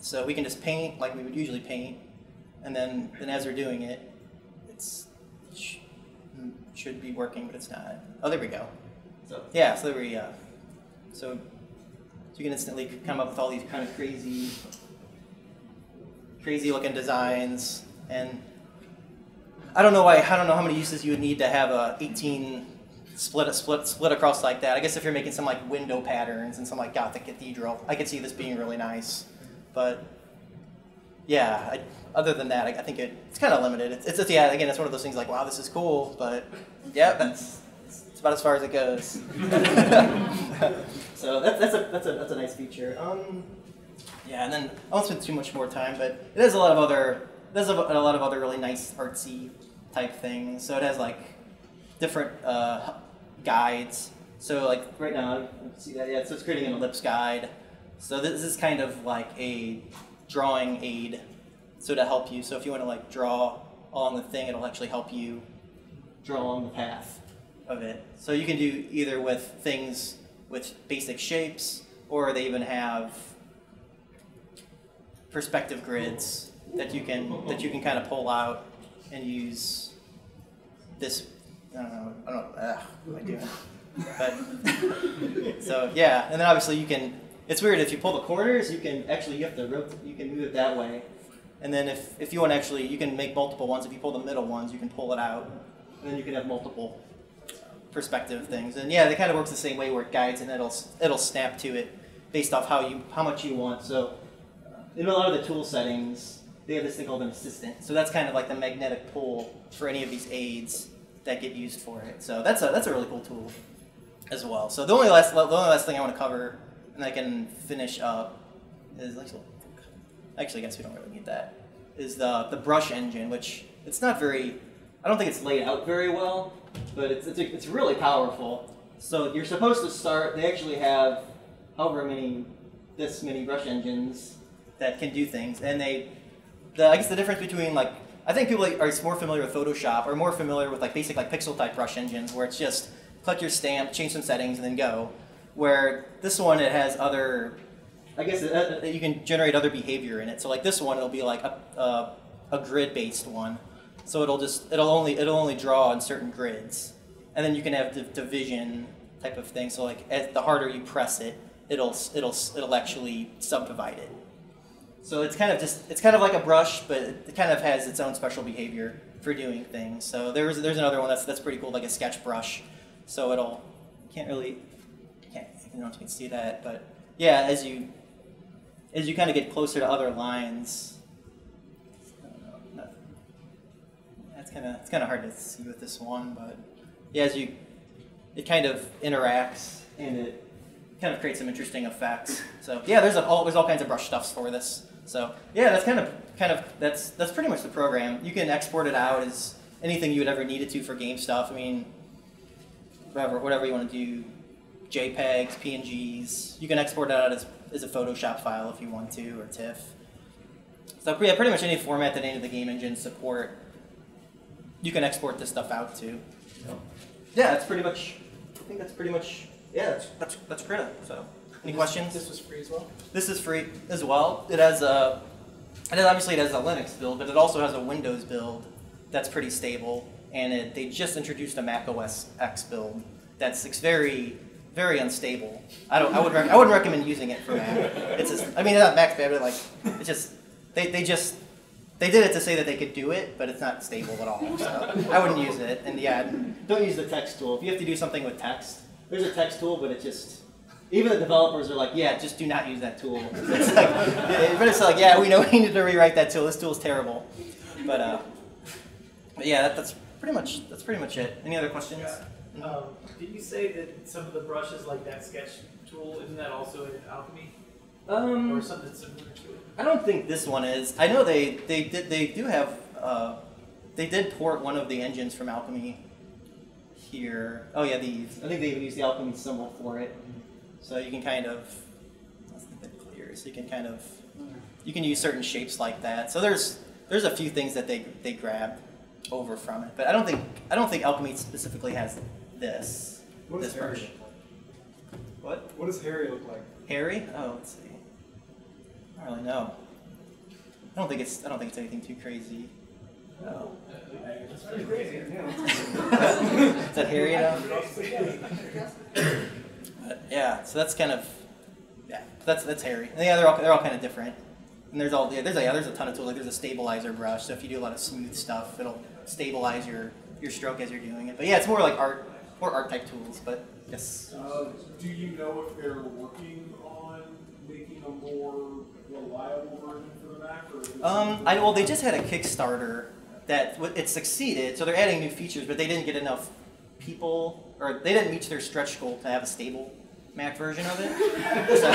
So we can just paint like we would usually paint, and then as we're doing it, should be working, but it's not. Oh, there we go. So yeah, so there we go. So you can instantly come up with all these kind of crazy looking designs, and I don't know how many uses you would need to have a 18 split across like that. I guess if you're making some like window patterns and some like Gothic cathedral, I could see this being really nice. But yeah, other than that, I think it's kind of limited. It's yeah, again, it's one of those things like, wow, this is cool, but yeah, it's about as far as it goes. So that's a nice feature. Yeah, and then I won't spend too much more time, but it has a lot of other really nice artsy type things. So it has like different guides. So like right now, you can see that, yeah, so it's creating an ellipse guide. So this is kind of like a drawing aid, so to help you. So if you want to like draw along the thing, it'll actually help you draw along the path of it. So you can do either with things with basic shapes, or they even have perspective grids that you can kind of pull out and use this. I don't know. What am I doing? But so yeah, and then obviously you can. It's weird if you pull the corners. You can move it that way, and then if you want to actually, you can make multiple ones. If you pull the middle ones, you can pull it out, and then you can have multiple perspective things. And yeah, it kind of works the same way where it guides, and it'll snap to it based off how much you want. So in a lot of the tool settings, they have this thing called an assistant. So that's kind of like the magnetic pull for any of these aids that get used for it. So that's a really cool tool as well. So the only last thing I want to cover, and I can finish up, is actually I guess we don't really need that, is the brush engine, which it's not very, I don't think it's laid out very well, but it's really powerful. So you're supposed to start, they actually have this many brush engines that can do things, and I guess the difference between like, I think people are more familiar with Photoshop or more familiar with like basic like pixel type brush engines where it's just click your stamp, change some settings, and then go. Where this one, it has other, I guess you can generate other behavior in it. So like this one, it'll be like a grid based one. So it'll only draw on certain grids, and then you can have the division type of thing. So like the harder you press it, it'll actually subdivide it. So it's kind of like a brush, but it kind of has its own special behavior for doing things. So there's another one that's pretty cool, like a sketch brush. So I don't know if you can see that, but yeah, as you kind of get closer to other lines, it's kind of hard to see with this one, but yeah, it kind of interacts and it kind of creates some interesting effects. So yeah, there's all kinds of brush stuffs for this. So yeah, that's pretty much the program. You can export it out as anything you would ever need it to for game stuff. I mean, whatever you want to do, JPEGs, PNGs. You can export it out as a Photoshop file if you want to, or TIFF. So yeah, pretty much any format that any of the game engines support, you can export this stuff out to. Yeah, that's pretty much. I think that's pretty much. Yeah, that's Krita. So, any questions?
This was free as well?
This is free as well. It has obviously it has a Linux build, but it also has a Windows build that's pretty stable. And they just introduced a Mac OS X build that's very, very unstable. I wouldn't recommend using it for Mac. It's just, I mean, not Mac's bad, but like it's just they did it to say that they could do it, but it's not stable at all. So I wouldn't use it. And yeah, don't use the text tool. If you have to do something with text, there's a text tool, but it just, even the developers are like, yeah, just do not use that tool. It's like, yeah, we know we need to rewrite that tool. This tool is terrible. But yeah, that's pretty much it. Any other questions?
Yeah. Did you say that some of the brushes, like that sketch tool, isn't that also in Alchemy? Or something similar to it?
I don't think this one is. I know they do have they did port one of the engines from Alchemy here. Oh yeah, these. I think they even use the Alchemy symbol for it. So you can kind of, let's make that clear. So you can kind of, you can use certain shapes like that. So there's a few things that they grab over from it, but I don't think Alchemy specifically has this.
What does Harry
version.
look like?
What?
What does Harry look like?
Harry? Oh, let's see. I don't really know. I don't think it's anything too crazy. Oh.
That's pretty crazy.
Is that Harry now? But yeah, so that's kind of, yeah, that's Harry. And yeah, they're all kind of different. And there's a ton of tools. Like there's a stabilizer brush. So if you do a lot of smooth stuff, it'll stabilize your stroke as you're doing it. But yeah, it's more like art type tools. But yes.
Do you know if they're working on making a more reliable version for the Mac? Or
well, they just had a Kickstarter that it succeeded. So they're adding new features, but they didn't get enough people, or they didn't reach their stretch goal to have a stable Mac version of it. So,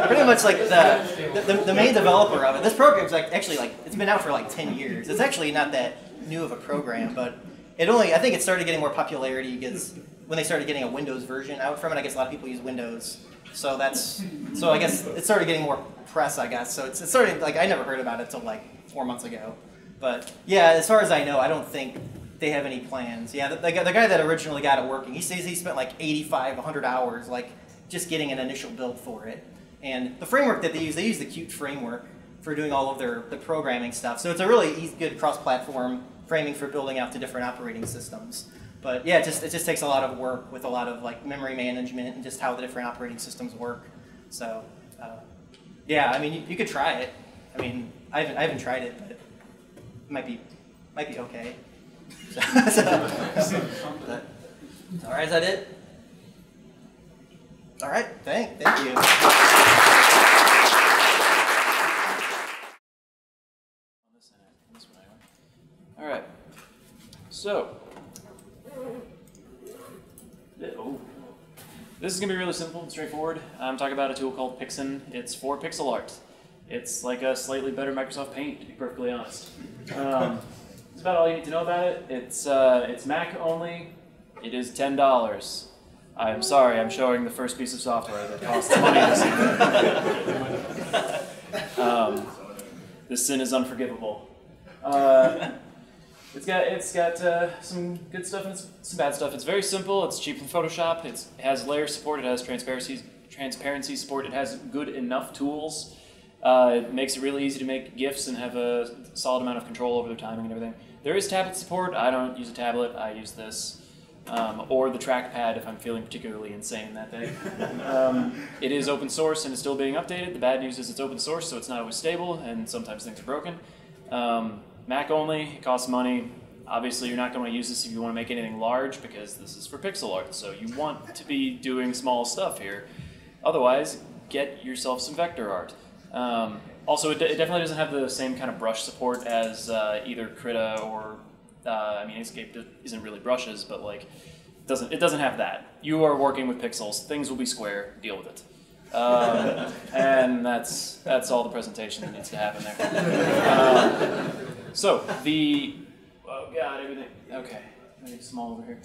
pretty much like the main developer of it. This program's actually it's been out for like 10 years. It's actually not that new of a program, but I think it started getting more popularity because when they started getting a Windows version out from it. I guess a lot of people use Windows, so I guess it started getting more press. I guess so. It's starting like I never heard about it until like 4 months ago. But yeah, as far as I know, I don't think they have any plans. Yeah, the guy that originally got it working, he says he spent like 100 hours like just getting an initial build for it. And the framework that they use the Qt framework for doing all of the programming stuff. So it's a really good cross-platform framing for building out to different operating systems. But yeah, it just takes a lot of work with a lot of like memory management and just how the different operating systems work. So yeah, I mean you could try it. I mean I haven't tried it, but it might be okay. All right, is that it? All right, thank you.
All right, so this is gonna be really simple and straightforward. I'm talking about a tool called Pixin. It's for pixel art. It's like a slightly better Microsoft Paint, to be perfectly honest. That's about all you need to know about it. It's Mac only. It is $10. I'm sorry, I'm showing the first piece of software that costs money to see. This sin is unforgivable. It's got some good stuff and some bad stuff. It's very simple. It's cheap in Photoshop. It has layer support. It has transparency support. It has good enough tools. It makes it really easy to make GIFs and have a solid amount of control over their timing and everything. There is tablet support. I don't use a tablet. I use this. Or the trackpad if I'm feeling particularly insane that day. It is open source and it's still being updated. The bad news is it's open source, so it's not always stable, and sometimes things are broken. Mac only, it costs money. Obviously, you're not going to use this if you want to make anything large, because this is for pixel art, so you want to be doing small stuff here. Otherwise, get yourself some vector art. Also, it definitely doesn't have the same kind of brush support as either Krita or I mean, Inkscape isn't really brushes, but like, it doesn't have that. You are working with pixels. Things will be square. Deal with it. And that's all the presentation that needs to happen there. So oh god, everything. Okay, maybe small over here.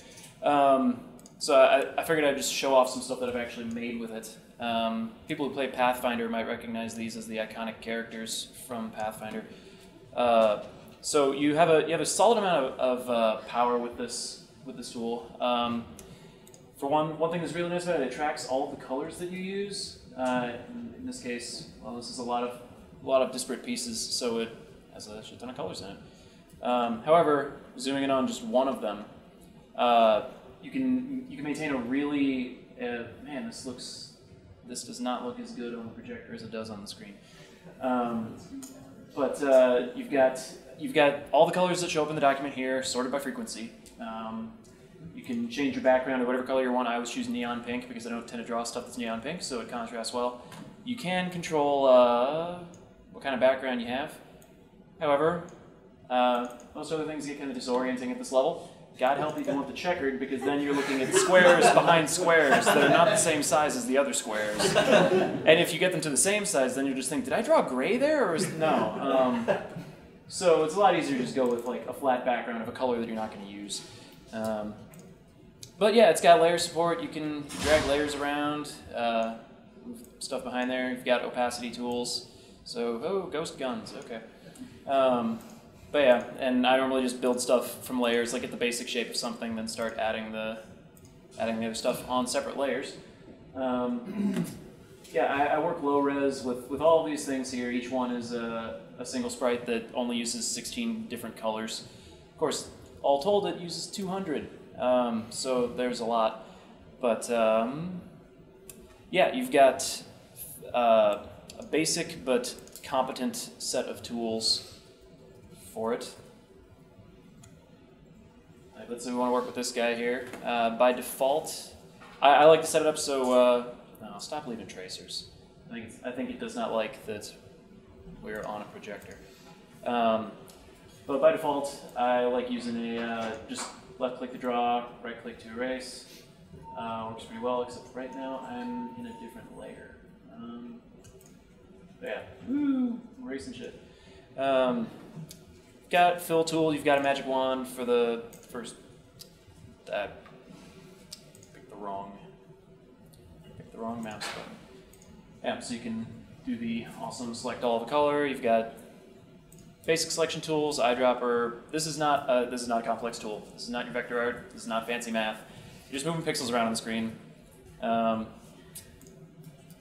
So I figured I'd just show off some stuff that I've actually made with it. People who play Pathfinder might recognize these as the iconic characters from Pathfinder. So you have a solid amount of power with this tool. For one thing that's really nice about it, it tracks all of the colors that you use. In this case, well, this is a lot of disparate pieces, so it has a shit ton of colors in it. However, zooming in on just one of them, you can maintain a really man. This does not look as good on the projector as it does on the screen. But you've got all the colors that show up in the document here, sorted by frequency. You can change your background to whatever color you want. I always choose neon pink because I don't tend to draw stuff that's neon pink, so it contrasts well. You can control what kind of background you have. However, most other things get kind of disorienting at this level. God help if you want the checkered, because then you're looking at squares behind squares that are not the same size as the other squares. And if you get them to the same size, then you just think, did I draw gray there, or no? So it's a lot easier to just go with like a flat background of a color that you're not going to use. But yeah, it's got layer support. You can drag layers around, move stuff behind there. You've got opacity tools. So, oh, ghost guns, okay. But yeah, and I normally just build stuff from layers, like get the basic shape of something, then start adding the other stuff on separate layers. Yeah, I work low res with all of these things here. Each one is a single sprite that only uses 16 different colors. Of course, all told, it uses 200, so there's a lot. But yeah, you've got a basic but competent set of tools for it. Like, let's say we want to work with this guy here. By default, I like to set it up so, no, stop leaving tracers. I think it does not like that we're on a projector. But by default, I like using just left click to draw, right click to erase. Works pretty well, except right now I'm in a different layer. But yeah, woo, erasing shit. Got fill tool, you've got a magic wand for the first wrong mouse button. Yeah, so you can do the awesome select all the color. You've got basic selection tools, eyedropper. This is not a complex tool. This is not your vector art. This is not fancy math. You're just moving pixels around on the screen.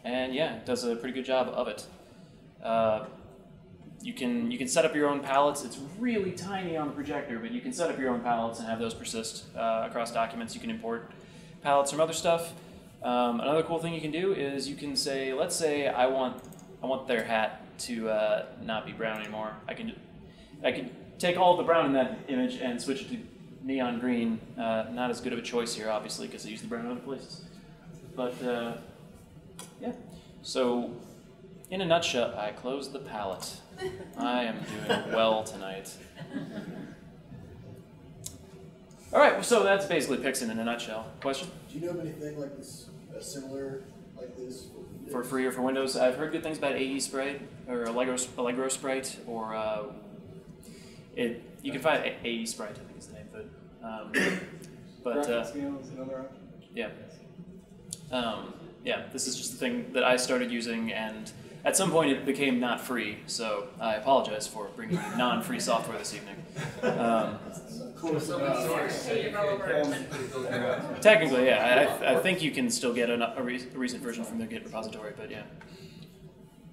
And yeah, it does a pretty good job of it. You can set up your own palettes. It's really tiny on the projector, but you can set up your own palettes and have those persist across documents. You can import palettes from other stuff. Another cool thing you can do is you can say, let's say I want their hat to not be brown anymore. I can take all of the brown in that image and switch it to neon green. Not as good of a choice here, obviously, because I use the brown in other places. But yeah, so in a nutshell, I closed the palette. I am doing well tonight. All right, so that's basically Pixin in a nutshell. Question?
Do you know of anything like this, similar like this?
For free or for Windows? I've heard good things about AE Sprite, or Allegro Sprite, or you can find AE Sprite, I think is the name of it. But yeah. Yeah, this is just the thing that I started using, and at some point it became not free, so I apologize for bringing you non-free software this evening. Technically, yeah, I think you can still get a recent version from their Git repository, but yeah.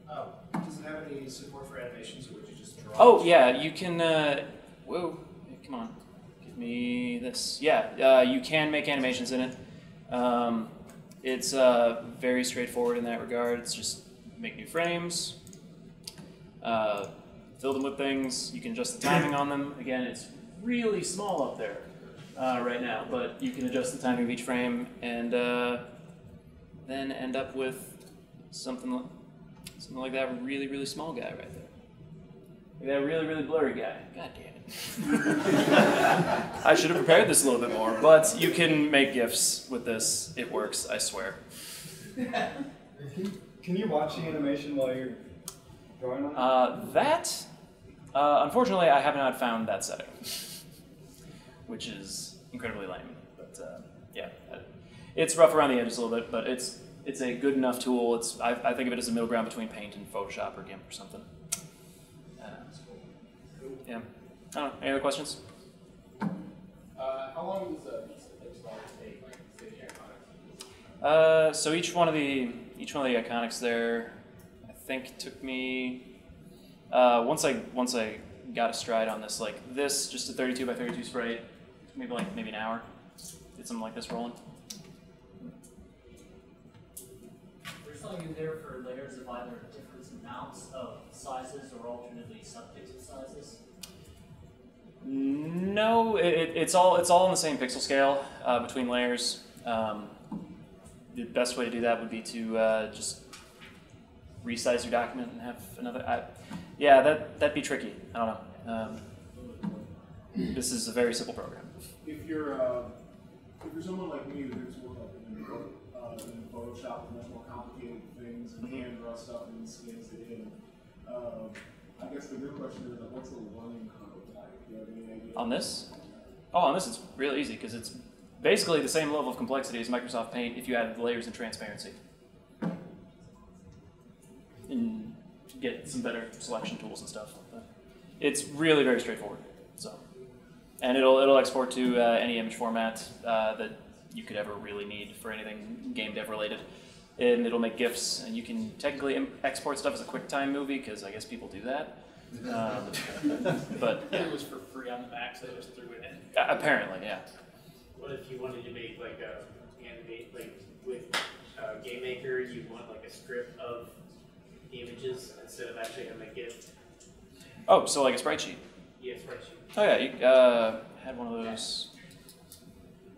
Does it have any support for animations, or would you just draw?
Oh, yeah, you can, whoa, come on, give me this. Yeah, you can make animations in it. It's very straightforward in that regard. It's just make new frames, fill them with things. You can adjust the timing on them. Again, it's really small up there right now, but you can adjust the timing of each frame and then end up with something like that really, really small guy right there. Like that really, really blurry guy. God damn it. I should have prepared this a little bit more, but you can make GIFs with this. It works, I swear.
Can you watch the animation while you're drawing on it?
Unfortunately, I have not found that setting, which is incredibly lame. But yeah, it's rough around the edges a little bit, but it's a good enough tool. I think of it as a middle ground between Paint and Photoshop or GIMP or something. Yeah. I don't know. Any other questions?
How long does a piece of Pixar take, like say the iconics?
So each one of the iconics there, I think took me once I got a stride on this, like this, just a 32 by 32 sprite, maybe an hour. Did something like this rolling.
There's something in there for layers of either different amounts of sizes or alternately subpixel sizes.
No, it's all in the same pixel scale between layers. The best way to do that would be to just resize your document and have another. Yeah, that'd be tricky. I don't know. This is a very simple program.
If you're someone like me who's worked in Photoshop with much more complicated things and hand draw stuff and scans it in, I guess the real question is, what's the learning curve like? Do you have any idea?
On this? Oh, on this it's really easy because it's basically the same level of complexity as Microsoft Paint if you added layers and transparency. And get some better selection tools and stuff. But it's really very straightforward. So, and it'll export to any image format that you could ever really need for anything game dev related. And it'll make GIFs, and you can technically export stuff as a QuickTime movie because I guess people do that. But
It was for free on the Mac, so they just threw it in.
Apparently, yeah.
What if you wanted to make like a animate, like with Game Maker, you want like a strip of images instead of actually having a GIF?
Oh, so like a sprite sheet.
Yeah, spreadsheet.
Oh yeah, you had one of those.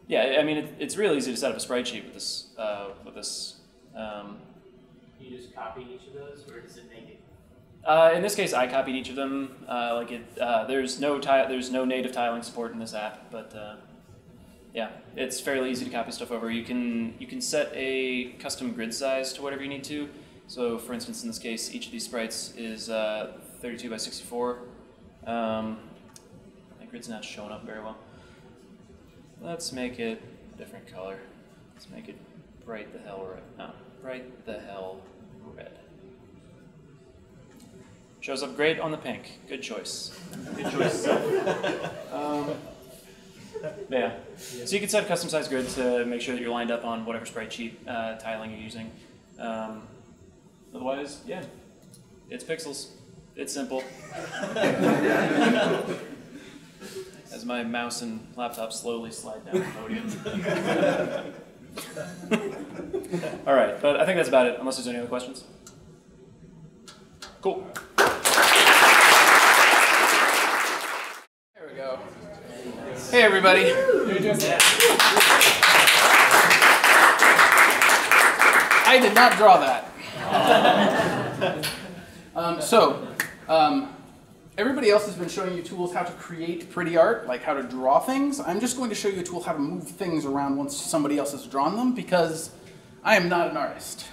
Yeah, I mean it's really easy to set up a sprite sheet with this.
You just copy each of those, or does it make it?
In this case, I copied each of them. There's no native tiling support in this app, but yeah, it's fairly easy to copy stuff over. You can set a custom grid size to whatever you need to. So, for instance, in this case, each of these sprites is 32 by 64. My grid's not showing up very well. Let's make it a different color. Let's make it bright the hell red. No, bright the hell red. Shows up great on the pink. Good choice. Good choice. Yeah. So you can set a custom size grid to make sure that you're lined up on whatever sprite sheet tiling you're using. Otherwise, yeah, it's pixels. It's simple. As my mouse and laptop slowly slide down the podium. All right, but I think that's about it, unless there's any other questions. Cool.
There we go. Hey, everybody. I did not draw that. Everybody else has been showing you tools how to create pretty art, like how to draw things. I'm just going to show you a tool how to move things around once somebody else has drawn them, because I am not an artist.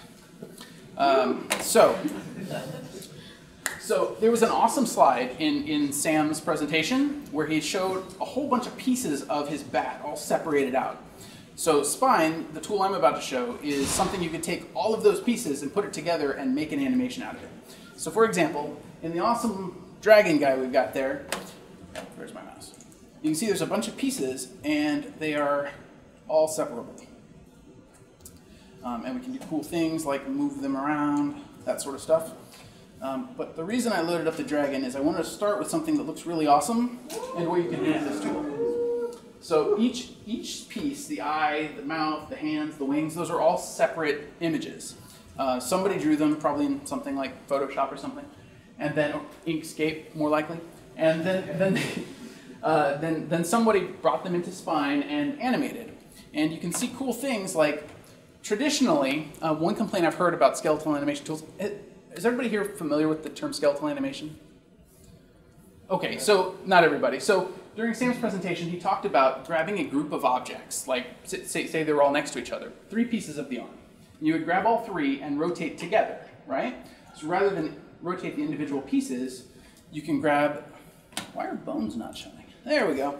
So there was an awesome slide in Sam's presentation where he showed a whole bunch of pieces of his bat all separated out. So Spine, the tool I'm about to show, is something you could take all of those pieces and put it together and make an animation out of it. So for example, in the awesome dragon guy we've got there, where's my mouse? You can see there's a bunch of pieces and they are all separable. And we can do cool things like move them around, that sort of stuff. But the reason I loaded up the dragon is I wanted to start with something that looks really awesome and what you can do with this tool. So each piece, the eye, the mouth, the hands, the wings, those are all separate images. Somebody drew them, probably in something like Photoshop or something, and then or Inkscape, more likely. And then somebody brought them into Spine and animated. And you can see cool things like, traditionally, one complaint I've heard about skeletal animation tools. Is everybody here familiar with the term skeletal animation? Okay, so not everybody. So during Sam's presentation, he talked about grabbing a group of objects, like say they're all next to each other, 3 pieces of the arm. You would grab all 3 and rotate together, right? So rather than rotate the individual pieces, you can grab, why are bones not showing? There we go.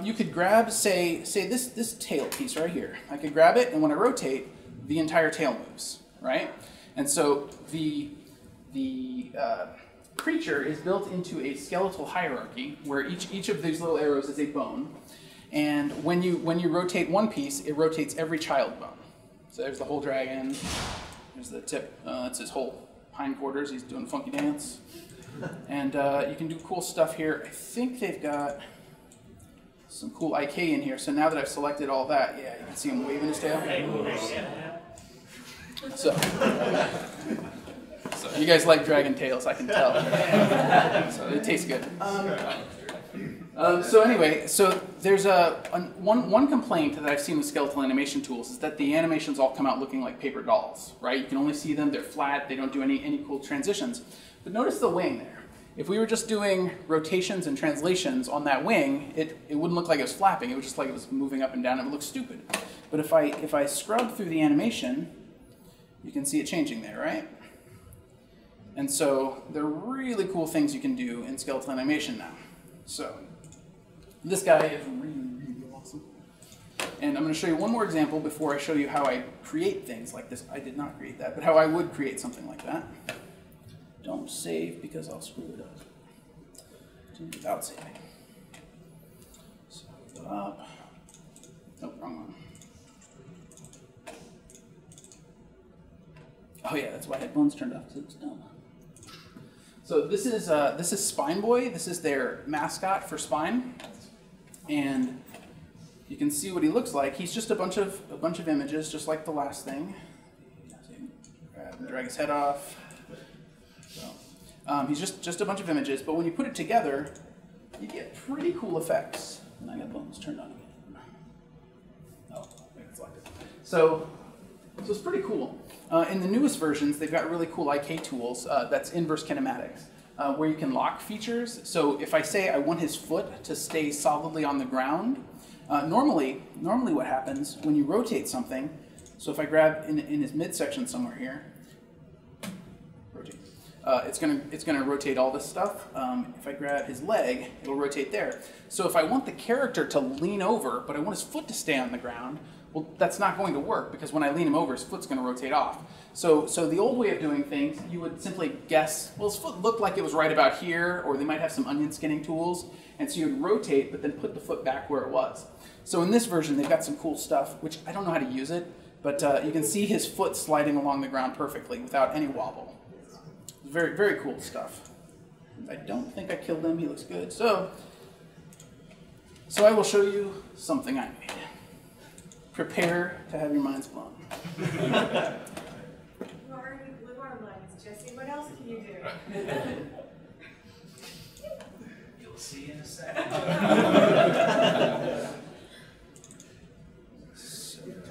You could grab, say this tail piece right here. I could grab it, and when I rotate, the entire tail moves, right? And so the creature is built into a skeletal hierarchy where each of these little arrows is a bone, and when you rotate one piece, it rotates every child bone. So there's the whole dragon. There's the tip. That's his whole hindquarters. He's doing a funky dance, and you can do cool stuff here. I think they've got some cool IK in here. So now that I've selected all that, yeah, you can see him waving his tail. So you guys like dragon tails, I can tell. So it tastes good. So anyway, so there's one complaint that I've seen with skeletal animation tools is that the animations all come out looking like paper dolls, right? You can only see them, they're flat, they don't do any cool transitions. But notice the wing there. If we were just doing rotations and translations on that wing, it wouldn't look like it was flapping, it would just like it was moving up and down, it would look stupid. But if I scrub through the animation, you can see it changing there, right? And so there are really cool things you can do in skeletal animation now. So this guy is really awesome. And I'm going to show you one more example before I show you how I create things like this. I did not create that, but how I would create something like that. Don't save because I'll screw it up. Do without saving. So go up. Oh, wrong one. Oh yeah, that's why headphones turned off, because it was dumb. So this is Spine Boy. This is their mascot for Spine, and you can see what he looks like. He's just a bunch of images, just like the last thing. Drag his head off. So, he's just a bunch of images, but when you put it together, you get pretty cool effects. And I got bones turned on again. Oh, it's like it. So it's pretty cool. In the newest versions, they've got really cool IK tools that's inverse kinematics, where you can lock features. So if I say I want his foot to stay solidly on the ground, normally what happens when you rotate something, so if I grab in his midsection somewhere here, rotate, it's gonna rotate all this stuff. If I grab his leg, it'll rotate there. So if I want the character to lean over, but I want his foot to stay on the ground, Well, that's not going to work because when I lean him over, his foot's going to rotate off. So the old way of doing things, you would simply guess, well, his foot looked like it was right about here, or they might have some onion skinning tools, and so you would rotate, but then put the foot back where it was. So in this version, they've got some cool stuff, which I don't know how to use it, but you can see his foot sliding along the ground perfectly without any wobble. Very, very cool stuff. I don't think I killed him. He looks good. So I will show you something I made. Prepare to have your minds blown.
You already blew our minds, Jesse. What else can you do?
You'll see in a second.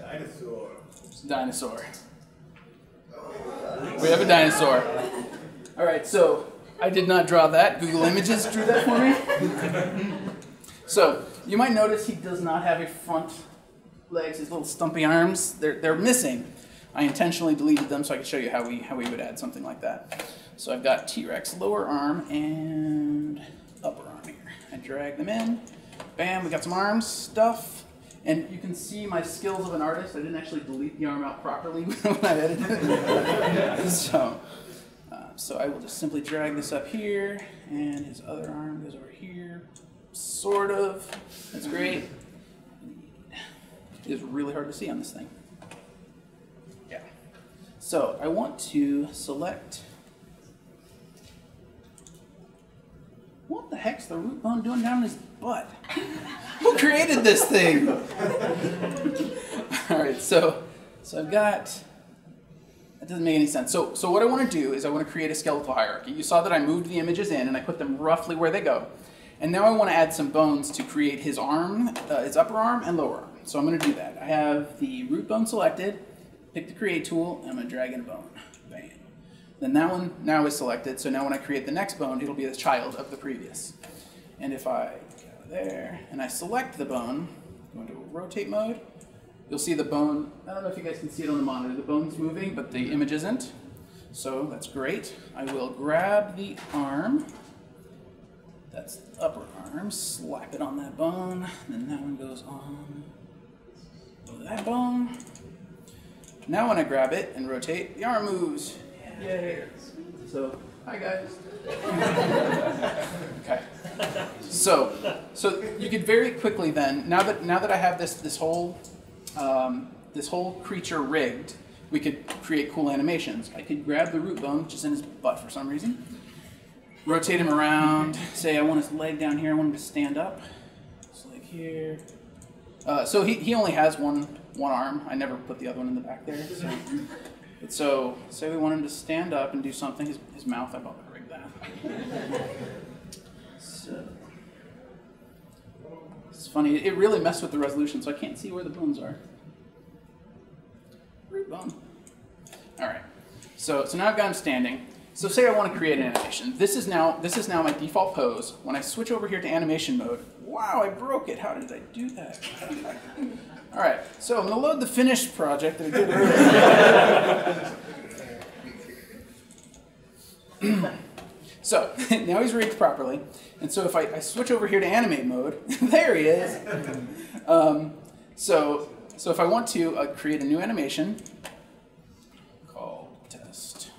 Dinosaur.
Dinosaur. We have a dinosaur. All right, so I did not draw that. Google Images drew that for me. So you might notice he does not have a front legs, his little stumpy arms. They're missing. I intentionally deleted them so I could show you how we would add something like that. So I've got T-Rex lower arm and upper arm here. I drag them in. Bam, we got some arms stuff. And you can see my skills of an artist. I didn't actually delete the arm out properly when I edited it. So I will just simply drag this up here, and his other arm goes over here. Sort of. That's great. It is really hard to see on this thing. Yeah. So I want to select. What the heck's the root bone doing down his butt? Who created this thing? All right, so I've got, that doesn't make any sense. So what I want to do is I want to create a skeletal hierarchy. You saw that I moved the images in and I put them roughly where they go. And now I want to add some bones to create his arm, his upper arm and lower arm. So I'm going to do that. I have the root bone selected, pick the create tool, and I'm going to drag in a bone. Bam. Then that one now is selected, so now when I create the next bone, it'll be the child of the previous. And if I go there, and I select the bone, go into rotate mode, you'll see the bone, I don't know if you guys can see it on the monitor, the bone's moving, but the image isn't. So that's great. I will grab the arm, that's the upper arm, slap it on that bone, and then that one goes on that bone. Now when I grab it and rotate, the arm moves. Yay. So, hi guys. Okay. So you could very quickly then, now that I have this whole creature rigged, we could create cool animations. I could grab the root bone, which is in his butt for some reason, rotate him around, say I want his leg down here, I want him to stand up. It's like here. So he only has one arm. I never put the other one in the back there. So say we want him to stand up and do something. His mouth, I've already rigged that. So it's funny. It really messed with the resolution, so I can't see where the bones are. Root bone. All right. So now I've got him standing. So say I want to create an animation. This is now my default pose. When I switch over here to animation mode, wow, I broke it. How did I do that? All right, so I'm going to load the finished project that I did earlier. So now he's rigged properly. And so if I switch over here to animate mode, there he is. So if I want to create a new animation called test.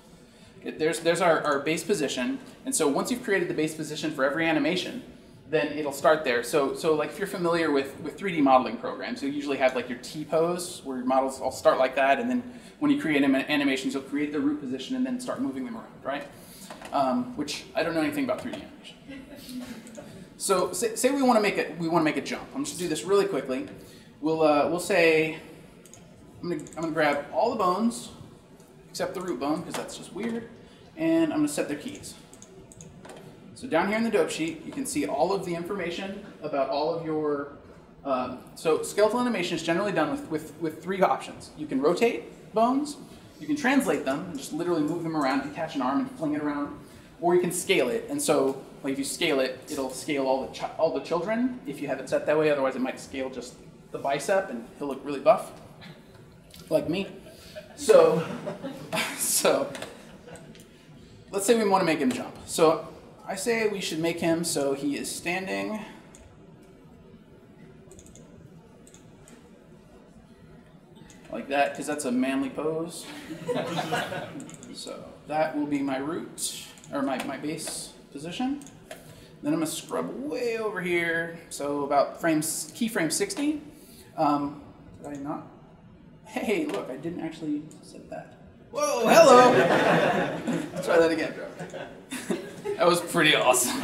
There's our base position. And so once you've created the base position for every animation, then it'll start there. So like if you're familiar with 3D modeling programs, you'll usually have like your T-pose, where your models all start like that, and then when you create animations, you'll create the root position and then start moving them around, right? Which I don't know anything about 3D animation. So say we want to make a jump. I'm just gonna do this really quickly. We'll say I'm gonna grab all the bones except the root bone because that's just weird, and I'm gonna set their keys. So down here in the dope sheet, you can see all of the information about all of your, so skeletal animation is generally done with 3 options. You can rotate bones, you can translate them, and just literally move them around, detach an arm and fling it around, or you can scale it. And so like if you scale it, it'll scale all the children if you have it set that way, otherwise it might scale just the bicep and he'll look really buff, like me. So let's say we want to make him jump. So I say we should make him so he is standing like that, because that's a manly pose. So that will be my root, or my base position. Then I'm going to scrub way over here, so about keyframe 60. Did I not? Hey, look, I didn't actually set that. Whoa, hello! Let's try that again. That was pretty awesome.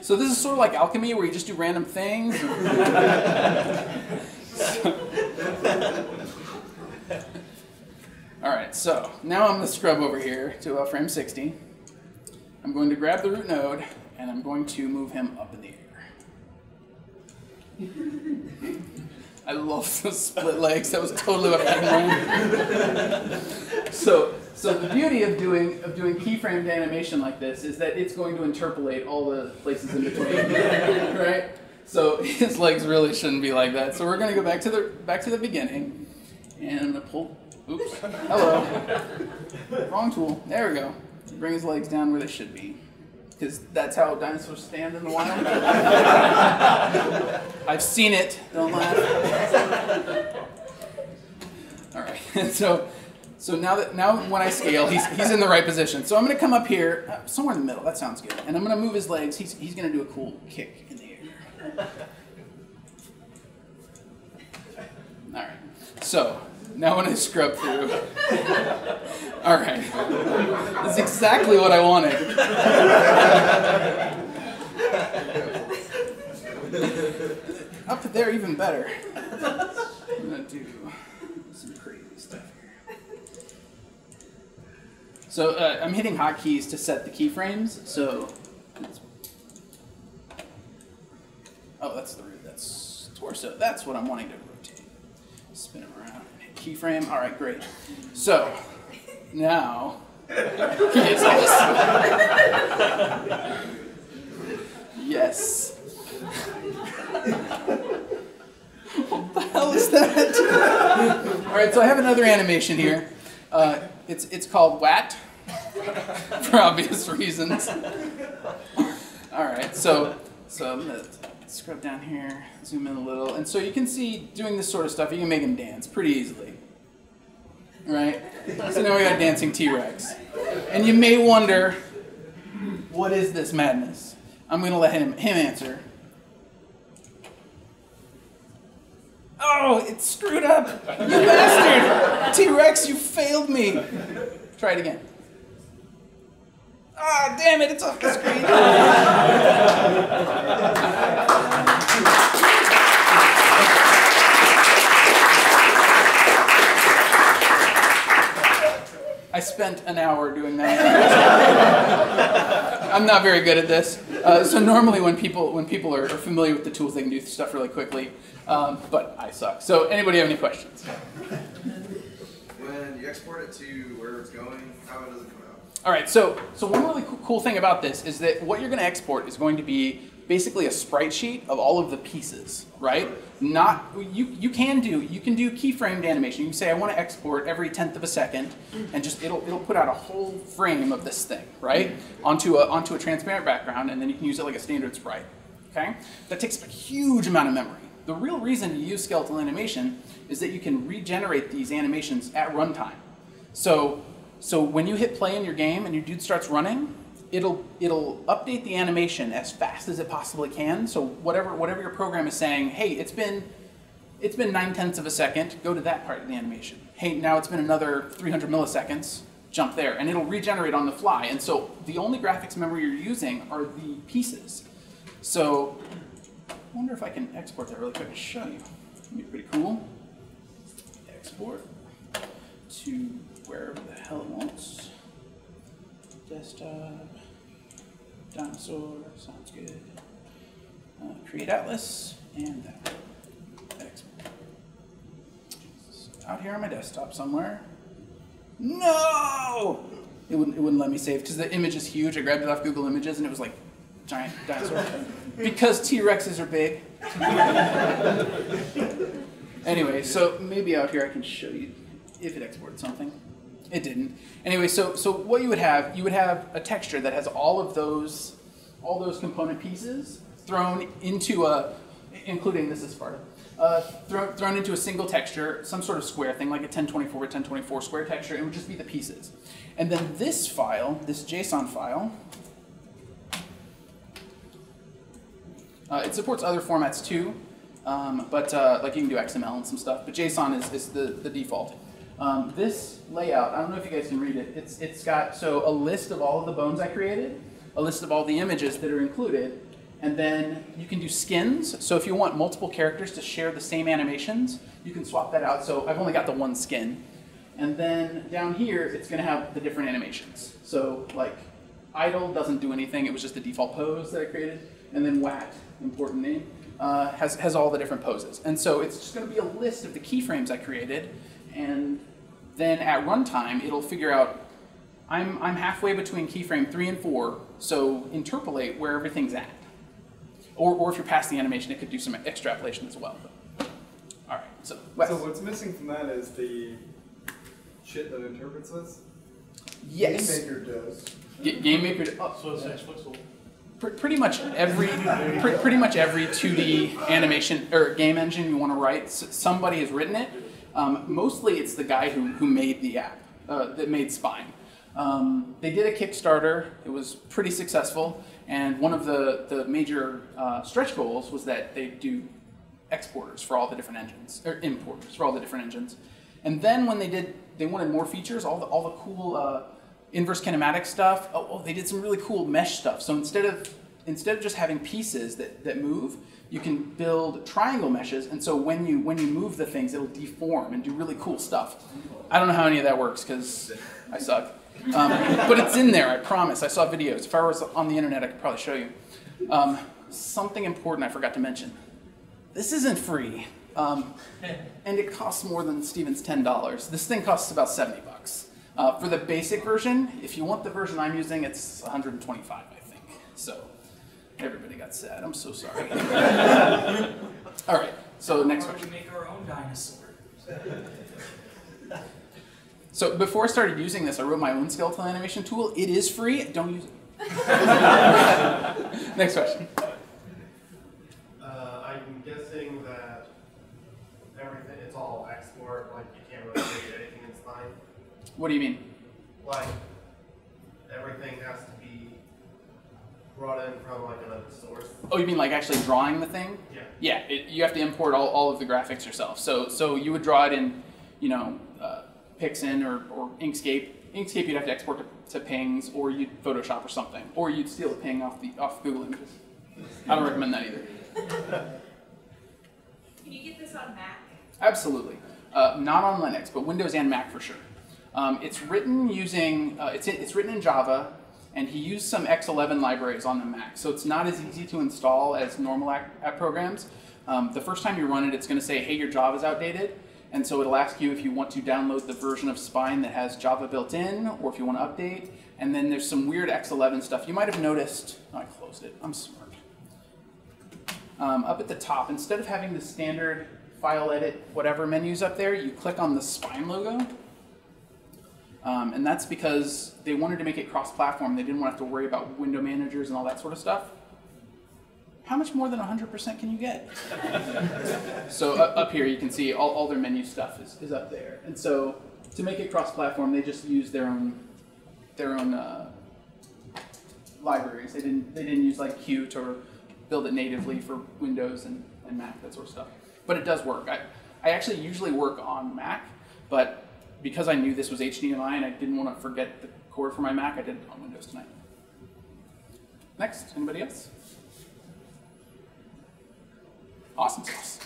So this is sort of like Alchemy, where you just do random things. All right, so now I'm going to scrub over here to frame 60. I'm going to grab the root node, and I'm going to move him up in the air. I love the split legs. That was totally what I had. So the beauty of doing keyframed animation like this is that it's going to interpolate all the places in between, right? So his legs really shouldn't be like that. So we're going to go back to the beginning, and I'm going to pull. Oops. Hello. Wrong tool. There we go. Bring his legs down where they should be, because that's how dinosaurs stand in the wild. I've seen it. Don't laugh. All right. So now when I scale, he's in the right position. So I'm going to come up here, somewhere in the middle. That sounds good. And I'm going to move his legs. He's going to do a cool kick in the air. All right. So now when I scrub through, all right, that's exactly what I wanted. Up there, even better. I'm gonna do some crazy stuff here. So I'm hitting hotkeys to set the keyframes. So, oh, that's the root. That's torso. That's what I'm wanting to rotate. Spin him around. Keyframe. All right, great. So now he is awesome. Yes. What the hell is that? All right, so I have another animation here. It's called WAT for obvious reasons. All right, so I'm gonna scrub down here, zoom in a little, and so you can see doing this sort of stuff, you can make him dance pretty easily, right? So now we got a dancing T-Rex, and you may wonder, what is this madness? I'm going to let him answer. Oh, it's screwed up, you bastard! T-Rex, you failed me. Try it again. Ah, oh, damn it, it's off the screen. I spent an hour doing that. I'm not very good at this. So normally when people are familiar with the tools, they can do stuff really quickly. But I suck. So anybody have any questions?
When you export it to where it's going, how does it come out?
All right, so one really cool thing about this is that what you're going to export is going to be basically a sprite sheet of all of the pieces, right? Not you can do keyframed animation. You can say I want to export every 1/10 of a second, and just it'll put out a whole frame of this thing, right? Onto a transparent background, and then you can use it like a standard sprite. Okay, that takes a huge amount of memory. The real reason you use skeletal animation is that you can regenerate these animations at runtime. So when you hit play in your game and your dude starts running, it'll update the animation as fast as it possibly can. So whatever your program is saying, hey, it's been 9/10 of a second, go to that part of the animation. Hey, now it's been another 300 milliseconds, jump there, and it'll regenerate on the fly. And so the only graphics memory you're using are the pieces. So I wonder if I can export that really quick and show you. It'd be pretty cool. Export to wherever the hell it wants. Desktop, Dinosaur, sounds good. Create Atlas, and that. Export. Out here on my desktop somewhere. No! It wouldn't let me save because the image is huge. I grabbed it off Google Images and it was like giant dinosaur. Because T-Rexes are big. Anyway, so maybe out here I can show you if it exported something. It didn't. Anyway, so what you would have a texture that has all those component pieces thrown into including this is Sparta, thrown into a single texture, some sort of square thing, like a 1024 by 1024 square texture. It would just be the pieces. And then this file, this JSON file, it supports other formats too, but like you can do XML and some stuff, but JSON is the default. This layout, I don't know if you guys can read it, it's got a list of all of the bones I created, a list of all the images that are included, and then you can do skins. So if you want multiple characters to share the same animations, you can swap that out. So I've only got the one skin. And then down here, it's going to have the different animations. So like idle doesn't do anything. It was just the default pose that I created. And then WAT, important name, has all the different poses. And so it's just going to be a list of the keyframes I created. And then at runtime, it'll figure out I'm halfway between keyframe 3 and 4. So interpolate where everything's at. Or if you're past the animation, it could do some extrapolation as well. All right, so Wes.
So what's missing from that is the shit that interprets this?
Yes.
Game Maker does.
Game Maker.
So it's flexible.
Pretty much every 2D animation or game engine you want to write, somebody has written it. Mostly it's the guy who made the app that made Spine. They did a Kickstarter. It was pretty successful. And one of the major stretch goals was that they do exporters for all the different engines, or importers for all the different engines. And then when they wanted more features, all the cool inverse kinematic stuff. Oh, they did some really cool mesh stuff. So instead of just having pieces that move, you can build triangle meshes. And so when you move the things, it'll deform and do really cool stuff. I don't know how any of that works because I suck. But it's in there, I promise. I saw videos. If I was on the internet, I could probably show you. Something important I forgot to mention. This isn't free. And it costs more than Steven's $10. This thing costs about 70 bucks. For the basic version, if you want the version I'm using, it's 125, I think. So everybody got sad. I'm so sorry. All right, so next question.
We make our own dinosaur.
So before I started using this, I wrote my own skeletal animation tool. It is free. Don't use it. Next question.
I'm guessing that everything, it's all export, like you can't really create anything in Spine.
What do you mean?
Like, everything has to be brought in from like another source.
Oh, you mean like actually drawing the thing?
Yeah.
Yeah, you have to import all of the graphics yourself. So you would draw it in, Pixin or Inkscape. Inkscape you'd have to export to pings, or you'd Photoshop or something, or you'd steal a ping off Google Images. I don't recommend that either.
Can you get this on Mac?
Absolutely. Not on Linux, but Windows and Mac for sure. It's written using it's written in Java, and he used some X11 libraries on the Mac, so it's not as easy to install as normal app programs. The first time you run it, it's going to say, "Hey, your Java's outdated." And so it'll ask you if you want to download the version of Spine that has Java built in, or if you want to update. And then there's some weird X11 stuff. You might have noticed, I closed it, I'm smart. Up at the top, instead of having the standard file edit whatever menus up there, you click on the Spine logo. And that's because they wanted to make it cross-platform. They didn't want to have to worry about window managers and all that sort of stuff. How much more than 100% can you get? So up here you can see all their menu stuff is up there. And so to make it cross-platform, they just use their own libraries. They didn't use like Qt or build it natively for Windows and Mac, that sort of stuff. But it does work. I actually usually work on Mac, but because I knew this was HDMI and I didn't want to forget the cord for my Mac, I did it on Windows tonight. Next, anybody else? Awesome sauce.